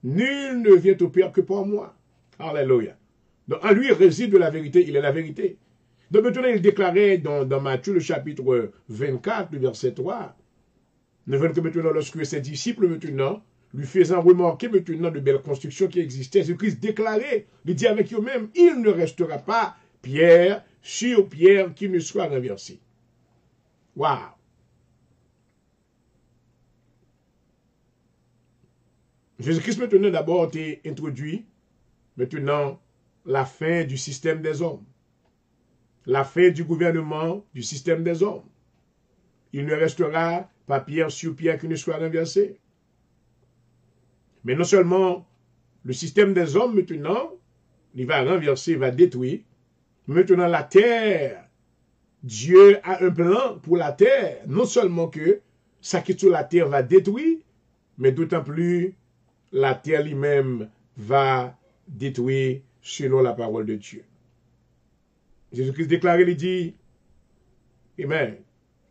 Nul ne vient au Père que par moi. Alléluia. Donc en lui réside la vérité, il est la vérité. Donc maintenant il déclarait dans Matthieu le chapitre 24, le verset 3, nous voyons que maintenant lorsque ses disciples maintenant, lui faisant remarquer maintenant de belles constructions qui existaient, Jésus-Christ déclarait, il dit avec eux-mêmes, il ne restera pas pierre sur pierre qui ne soit renversée. Waouh! Jésus-Christ maintenant d'abord t'est introduit maintenant la fin du système des hommes. La fin du gouvernement du système des hommes. Il ne restera pas pierre sur pierre qui ne soit renversée. Mais non seulement le système des hommes maintenant, il va renverser, il va détruire. Maintenant la terre, Dieu a un plan pour la terre. Non seulement que ça qui est sur la terre va détruire, mais d'autant plus la terre lui-même va détruire selon la parole de Dieu. Jésus-Christ déclare, il dit, Amen,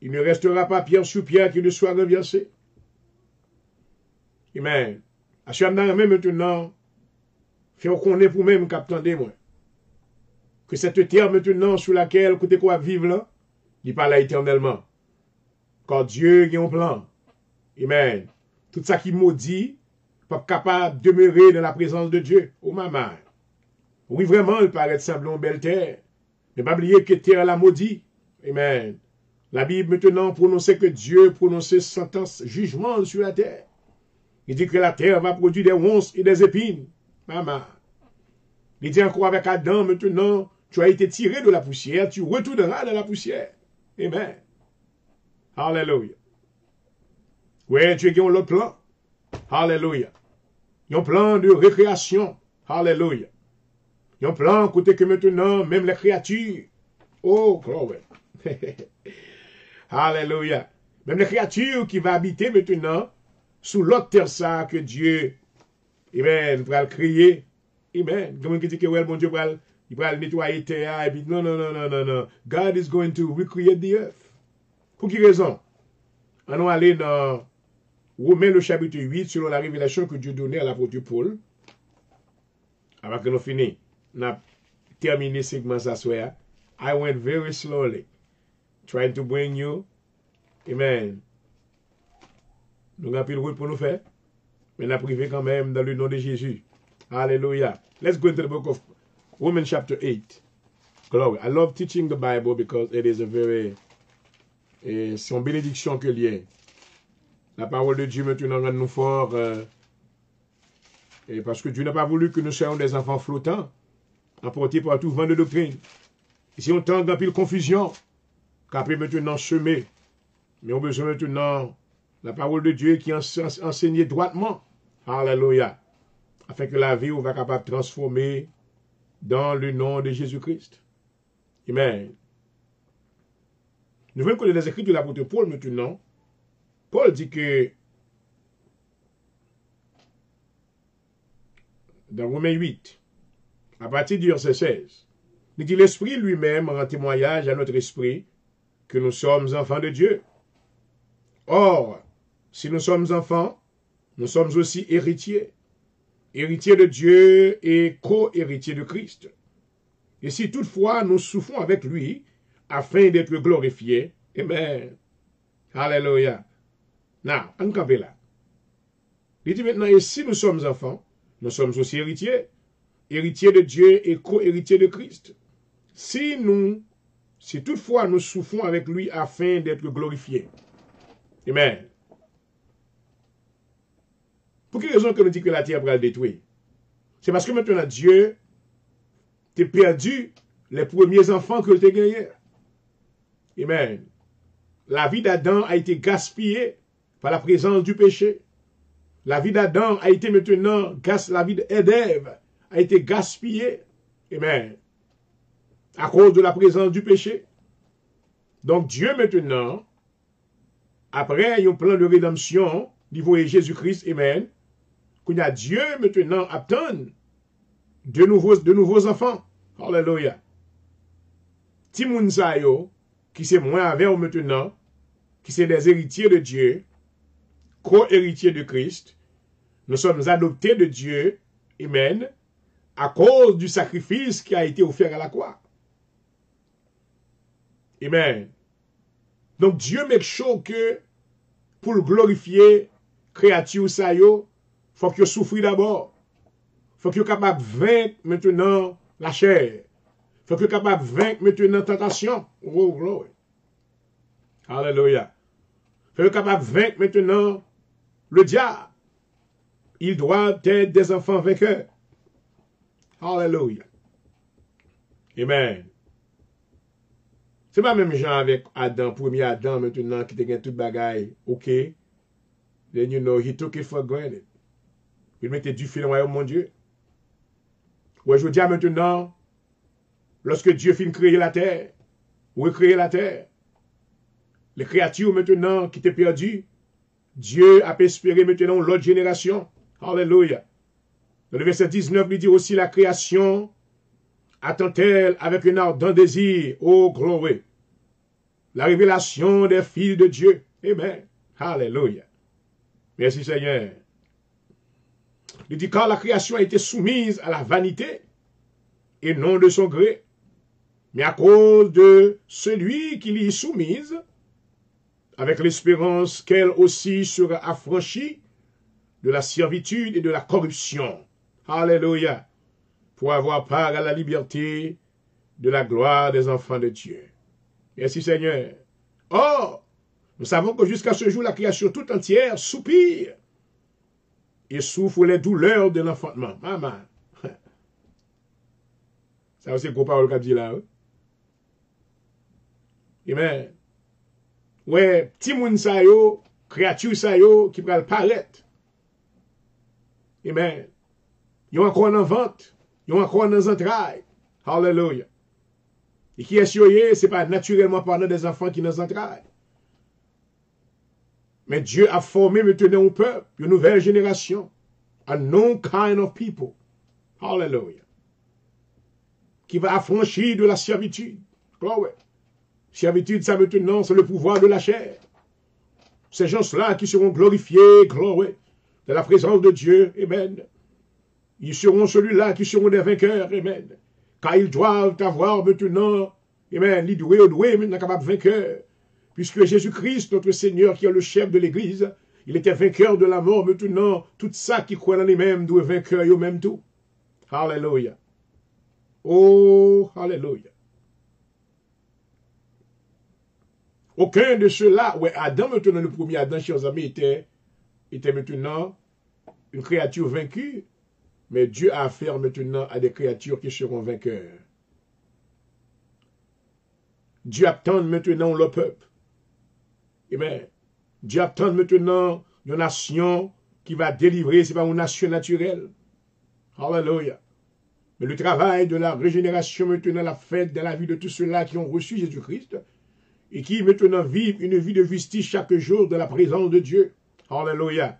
Il ne restera pas pierre sur pierre qui ne soit renversé. Amen. À ce moment-là, maintenant, fait qu'on est pour même qu'attendez moi. Que cette terre maintenant sur laquelle côté quoi vivre là, il parle éternellement. Car Dieu a un plan. Amen. Tout ça qui maudit, pas capable de demeurer dans la présence de Dieu. Oh maman. Oui, vraiment, il paraît semblant belle terre. Ne pas oublier que terre la maudit. Amen. La Bible maintenant prononce que Dieu prononce sentence, jugement sur la terre. Il dit que la terre va produire des ronces et des épines. Maman. Il dit encore avec Adam, maintenant, tu as été tiré de la poussière, tu retourneras dans la poussière. Amen. Alléluia. Oui, tu as un autre plan. Alléluia. Il y a un plan de récréation. Alléluia. Il y a un plan côté que maintenant, même les créatures. Oh, glory. Alléluia. Même les créatures qui vont habiter maintenant sous l'autre terre ça que Dieu, amen, va le créer. Amen. Comme on dit que, well, mon Dieu, il va nettoyer terre et puis non, non, non, non, non, non. God is going to recreate the earth. Pour quelle raison? On va aller dans Romains le chapitre 8 selon la révélation que Dieu donnait à l'apôtre Paul. Avant que nous finissions, on a terminé ce segment ça soir. I went very slowly, trying to bring you, amen. Nous avons pris le route pour nous faire, mais on a privé quand même dans le nom de Jésus. Hallelujah. Let's go into the book of Romans chapter 8. Glory. I love teaching the Bible because it is a very, c'est une bénédiction que lié. La parole de Dieu maintenant rend nous forts, et parce que Dieu n'a pas voulu que nous soyons des enfants flottants, emportés par tout vent de doctrine. Ici, on tend dans pile confusion, qu'après maintenant semer. Mais on a besoin maintenant la parole de Dieu qui enseigne droitement. Alléluia. Afin que la vie on va capable de transformer dans le nom de Jésus-Christ. Amen. Nous venons connaître les écrits de l'apôtre Paul maintenant. Paul dit que dans Romains 8, à partir du verset 16, il dit l'Esprit lui-même rend témoignage à notre esprit que nous sommes enfants de Dieu. Or, si nous sommes enfants, nous sommes aussi héritiers. Héritiers de Dieu et co-héritiers de Christ. Et si toutefois nous souffrons avec lui, afin d'être glorifiés, amen. Alléluia. Now, on campe là. Il dit maintenant, et si nous sommes enfants, nous sommes aussi héritiers. Héritiers de Dieu et co-héritiers de Christ. Si toutefois nous souffrons avec lui afin d'être glorifiés. Amen. Pour quelle raison que nous dit que la terre va le détruire? C'est parce que maintenant Dieu t'a perdu les premiers enfants que tu as gagnés. Amen. La vie d'Adam a été gaspillée par la présence du péché. La vie d'Adam a été maintenant, la vie d'Ève a été gaspillée. Amen. À cause de la présence du péché. Donc Dieu maintenant, après un plan de rédemption, niveau de Jésus-Christ, amen, qu'on a Dieu maintenant attend de nouveaux enfants. Alléluia. Timoun Sayo, qui c'est moins avec eux maintenant, qui c'est des héritiers de Dieu, co-héritiers de Christ, nous sommes adoptés de Dieu, amen, à cause du sacrifice qui a été offert à la croix. Amen. Donc Dieu make sure que pour le glorifier, créature ça yo, faut que souffre d'abord. Faut que capable vaincre maintenant la chair. Faut que capable vaincre maintenant la tentation. Oh glory. Alléluia. Faut que capable vaincre maintenant le diable. Ils doivent être des enfants vainqueurs. Alléluia. Amen. C'est pas même genre avec Adam, premier Adam maintenant qui te gagne toute bagaille. OK. Then you know, he took it for granted. Il mettait du fil dans le royaume, mon Dieu. Ouais, je dis maintenant, lorsque Dieu finit de créer la terre, recréer la terre, les créatures maintenant qui étaient perdues, Dieu a espéré maintenant l'autre génération. Alléluia. Dans le verset 19, il dit aussi la création attend-elle avec un ardent désir, oh glory. la révélation des fils de Dieu. Amen. Alléluia. Merci Seigneur. Il dit car la création a été soumise à la vanité et non de son gré, mais à cause de celui qui l'y est soumise, avec l'espérance qu'elle aussi sera affranchie de la servitude et de la corruption. Alléluia. Pour avoir part à la liberté de la gloire des enfants de Dieu. Merci Seigneur. Or, nous savons que jusqu'à ce jour, la création tout entière soupire et souffre les douleurs de l'enfantement. Maman. Ça aussi, gros parole qu'a dit là. Oui? Amen. Ouais, petit moun sa yo, créature sa yo, qui pral paraître. Amen. Ils ont encore en vente. Ils ont encore dans les entrailles. Hallelujah. Et qui est sûr, ce n'est pas naturellement parlant des enfants qui nous entraillent. Mais Dieu a formé maintenant un peuple, une nouvelle génération. A new kind of people. Hallelujah. Qui va affranchir de la servitude. Glory. Servitude, ça maintenant, c'est le pouvoir de la chair. Ces gens-là qui seront glorifiés, glory, de la présence de Dieu. Amen. Ils seront ceux-là qui seront des vainqueurs. Amen. Car ils doivent avoir maintenant, amen, ils doivent maintenant capable vainqueur. Puisque Jésus-Christ, notre Seigneur, qui est le chef de l'Église, il était vainqueur de la mort. Maintenant, tout ça qui croit en lui-même doit vainqueur eux-mêmes tout. Alléluia. Oh, alléluia. Aucun de ceux-là, ouais, Adam, maintenant, le premier Adam, chers amis, était maintenant une créature vaincue. Mais Dieu a affaire maintenant à des créatures qui seront vainqueurs. Dieu attend maintenant le peuple. Amen. Dieu attend maintenant une nation qui va délivrer, ce n'est pas une nation naturelle. Alléluia. Mais le travail de la régénération maintenant l'a fait dans la vie de tous ceux-là qui ont reçu Jésus-Christ et qui maintenant vivent une vie de justice chaque jour dans la présence de Dieu. Alléluia.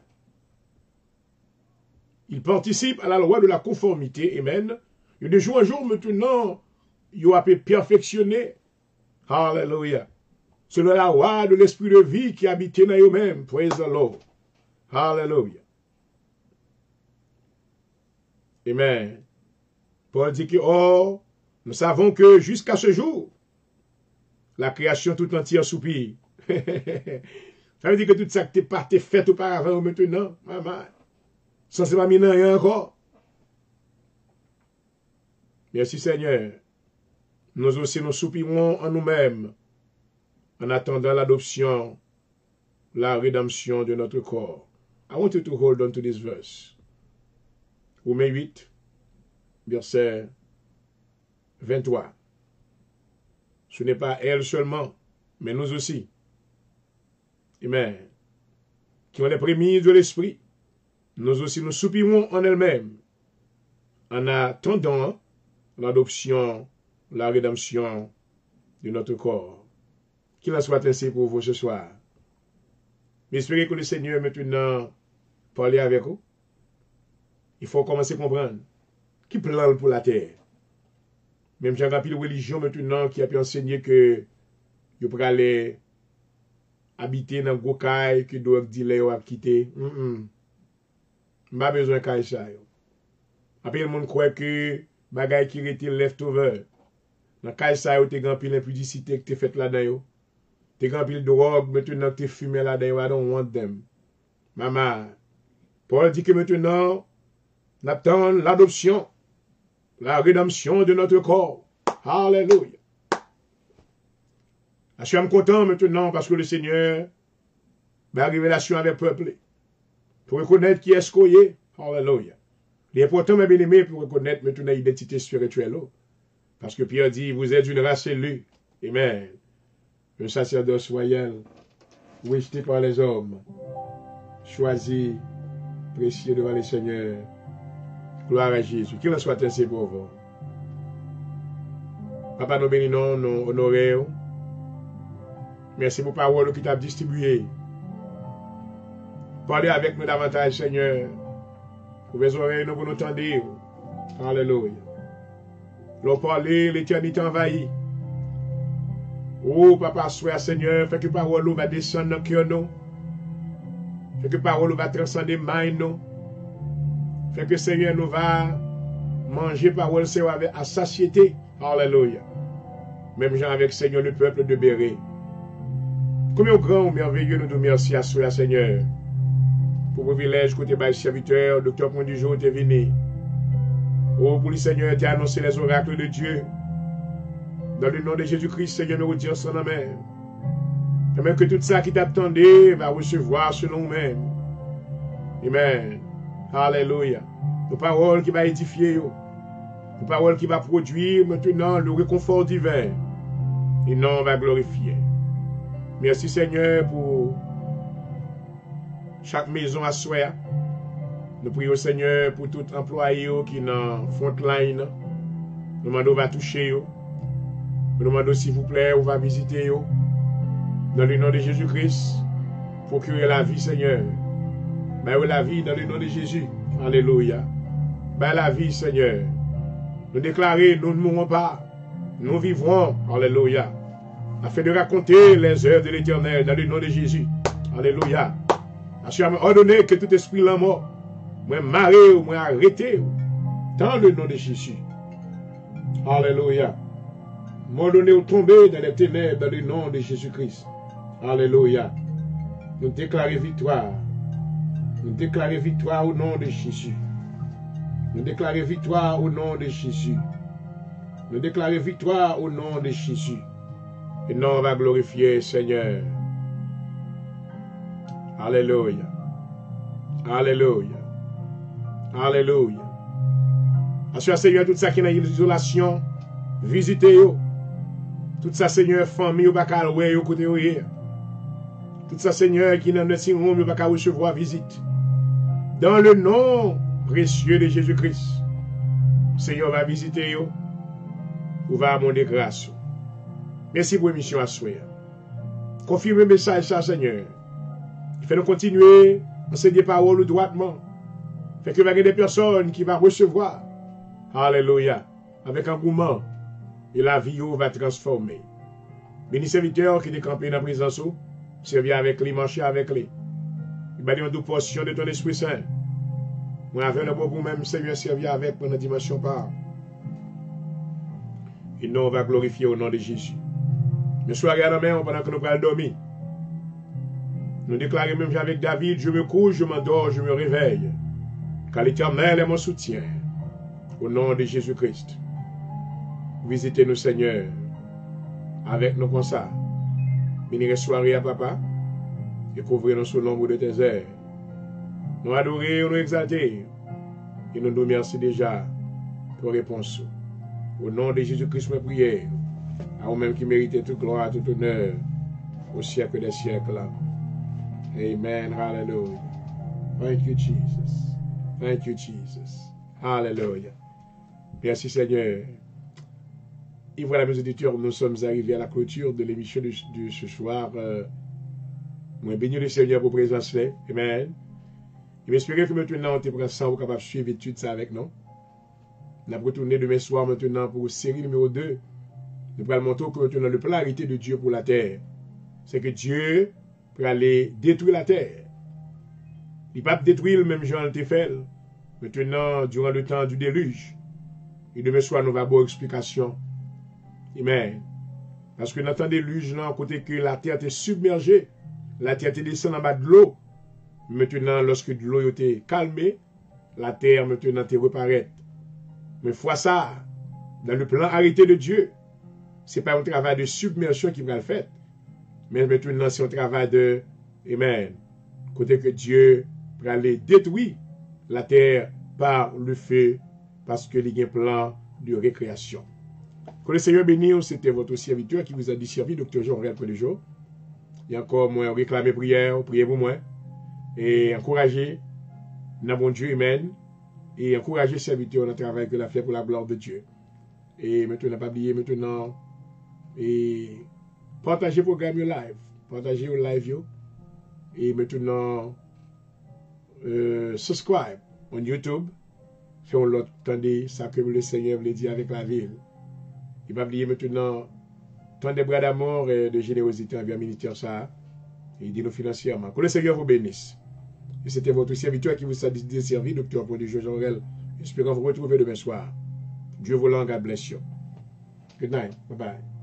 Ils participent à la loi de la conformité. Amen. Et de jour en jour maintenant, ils ont été perfectionnés. Alléluia. Selon la loi de l'esprit de vie qui habitait dans eux-mêmes. Praise the Lord. Alléluia. Amen. Paul dit que, oh, nous savons que jusqu'à ce jour, la création tout entière soupire. Ça veut dire que tout ça que t'es fait auparavant maintenant, maman, ça c'est pas mis dans rien encore. Merci Seigneur. Nous aussi nous soupirons en nous-mêmes en attendant l'adoption, la rédemption de notre corps. I want you to hold on to this verse. Romains 8, verset 23. Ce n'est pas elle seulement, mais nous aussi. Amen. Qui ont les prémices de l'esprit. Nous aussi nous soupirons en elles-mêmes en attendant l'adoption, la rédemption de notre corps. Qu'il en soit ainsi pour vous ce soir. J'espère que le Seigneur maintenant parle avec vous. Il faut commencer à comprendre qui plan pour la terre. Même j'ai un pile religion maintenant qui a pu enseigner que vous pouvez aller habiter dans gros caille que doivent dire à quitter. Pas besoin de caille ça. Après le monde croit que bagay qui était leftover. Dans caille ça tu grand pile impudicité que tu fait là-dedans. Tu grand pile drogue maintenant que tu fumé là-dedans. I don't want them. Maman, Paul dit que maintenant nous attendons l'adoption, la rédemption de notre corps. Alléluia. Je suis content maintenant parce que le Seigneur m'a révélation avec le peuple. Pour reconnaître qui est-ce qu'on est. Alléluia. Il est important, mes bien-aimés, pour reconnaître maintenant l'identité spirituelle. Parce que Pierre dit, vous êtes une race élue. Amen. Un sacerdoce royal, rejeté par les hommes, choisi, précieux devant le Seigneur. Gloire à Jésus. Qu'il en soit ainsi pour vous. Papa, nous bénissons, nous honorons. Merci pour la parole qui t'a distribuée. Parlez avec nous davantage, Seigneur. Pour oreilles, nous pour nous entendre. Alléluia. L'on parler, l'éternité envahie. Oh, papa, sois Seigneur, fait que parole va descendre dans le cœur, nous. Fait que parole va transcender mind, nous. Fait que Seigneur, nous va manger parole, Seigneur, avec à satiété. Alléluia. Même gens avec Seigneur, le peuple de Béret. Combien grand ou merveilleux nous nous merci à cela, Seigneur. Pour le privilège, côté bas serviteur, docteur Point du jour, t'es venu. Oh, pour le Seigneur, t'as annoncé les oracles de Dieu. Dans le nom de Jésus-Christ, Seigneur, nous retirons son amen. Et même que tout ça qui t'attendait va recevoir selon nous-mêmes. Amen. Alléluia. Nos paroles qui vont édifier, nos paroles qui vont produire maintenant le réconfort divin. Et non, on va glorifier. Merci Seigneur pour chaque maison à soi. Nous prions Seigneur pour tout employé qui est dans frontline. Nous demandons va toucher. Nous demandons s'il vous plaît, on va visiter. Dans le nom de Jésus-Christ, procurer la vie Seigneur. Ben la vie dans le nom de Jésus. Alléluia. Ben la vie Seigneur. Nous déclarer, nous ne mourrons pas. Nous vivrons. Alléluia. Afin de raconter les œuvres de l'Éternel dans le nom de Jésus. Alléluia. Assurément ordonné que tout esprit la mort, moi marré ou moi arrêté dans le nom de Jésus. Alléluia. M'ordonné ou tomber dans les ténèbres dans le nom de Jésus-Christ. Alléluia. Nous déclarons victoire. Nous déclarons victoire au nom de Jésus. Nous déclarons victoire au nom de Jésus. Nous déclarons victoire au nom de Jésus. Et nous on va glorifier Seigneur. Alléluia. Alléluia. Alléluia. Assure Seigneur, tout ça qui est dans l'isolation, visitez-vous. Tout ça, Seigneur, famille, ou pas qu'à louer, ou côté hier. Tout ça, Seigneur, qui est dans le room, ou pas qu'à recevoir visite. Dans le nom précieux de Jésus-Christ, Seigneur va visiter vous, ou va amender grâce. Merci pour l'émission à soi. Confirme le message, ça, Seigneur. Fais-nous continuer à enseigner parole droitement. Fait que il va y avoir des personnes qui vont recevoir. Alléluia. Avec engouement. Et la vie va transformer. Béni serviteur qui est campé dans la présence, servir avec lui, marcher avec lui. Il va dire une portion de ton Esprit Saint. Moi, avec le bon pour même, Seigneur, servir avec pendant dimension par. Et nous, on va glorifier au nom de Jésus. Mais soyez à la main pendant que nous allons dormir. Nous déclarons même avec David, je me couche, je m'endors, je me réveille. Car l'Éternel est mon soutien. Au nom de Jésus-Christ. Visitez-nous, Seigneur, avec nous comme ça. Bénir soirée à papa, et couvrir-nous sous l'ombre de tes ailes. Nous adorer, nous exalter, et nous nous remercions déjà pour réponse. Au nom de Jésus-Christ, mes prières, à vous-même qui méritez toute gloire, tout honneur, au siècle des siècles. Amen. Hallelujah. Thank you, Jesus. Thank you, Jesus. Hallelujah. Merci, Seigneur. Et voilà, mes auditeurs, nous sommes arrivés à la clôture de l'émission de ce soir. Moi, béni le Seigneur pour présence. Amen. Et j'espère que maintenant, on est prêt vous capable de suivre l'étude ça avec nous. Nous allons retourner demain soir maintenant pour série numéro 2. Nous allons montrer que maintenant, le plan arrêté de Dieu pour la terre, c'est que Dieu peut aller détruire la terre. Il ne peut pas détruire le même genre de fait. Maintenant, durant le temps du déluge. Et demain soir, nous allons avoir une explication. Amen. Parce que dans le temps des déluge, côté que la terre était submergée, la terre était descendue en bas de l'eau. Maintenant, lorsque l'eau était calmée, la terre maintenant était reparaître. Mais fois ça, dans le plan arrêté de Dieu, ce n'est pas un travail de submersion qui va le faire. Mais maintenant, c'est un travail de Amen. Côté que Dieu va aller détruire la terre par le feu, parce que il y a un plan de récréation. Que le Seigneur bénisse, c'était votre serviteur qui vous a dit servi, Dr. Jean-Réal Prélejo. Et encore, moi, réclamer prière, priez pour moi. Et encourager, dans bon Dieu, Amen. Et encourager le serviteur dans le travail que l'a fait pour la gloire de Dieu. Et maintenant, pas oublier maintenant, et partagez le programme live. Partagez le live, yo. Et maintenant, subscribe on YouTube. Fais l'autre, attendez, ça que le Seigneur veut dire avec la ville. Il va oublier maintenant, tant des bras d'amour et de générosité envers le ministère ça. Et dit nous financièrement. Que le Seigneur vous bénisse. Et c'était votre serviteur qui vous a desservi, docteur Prodigieux Jorel. Espérons vous retrouver demain soir. Dieu vous l'en, God bless you. Good night. Bye bye.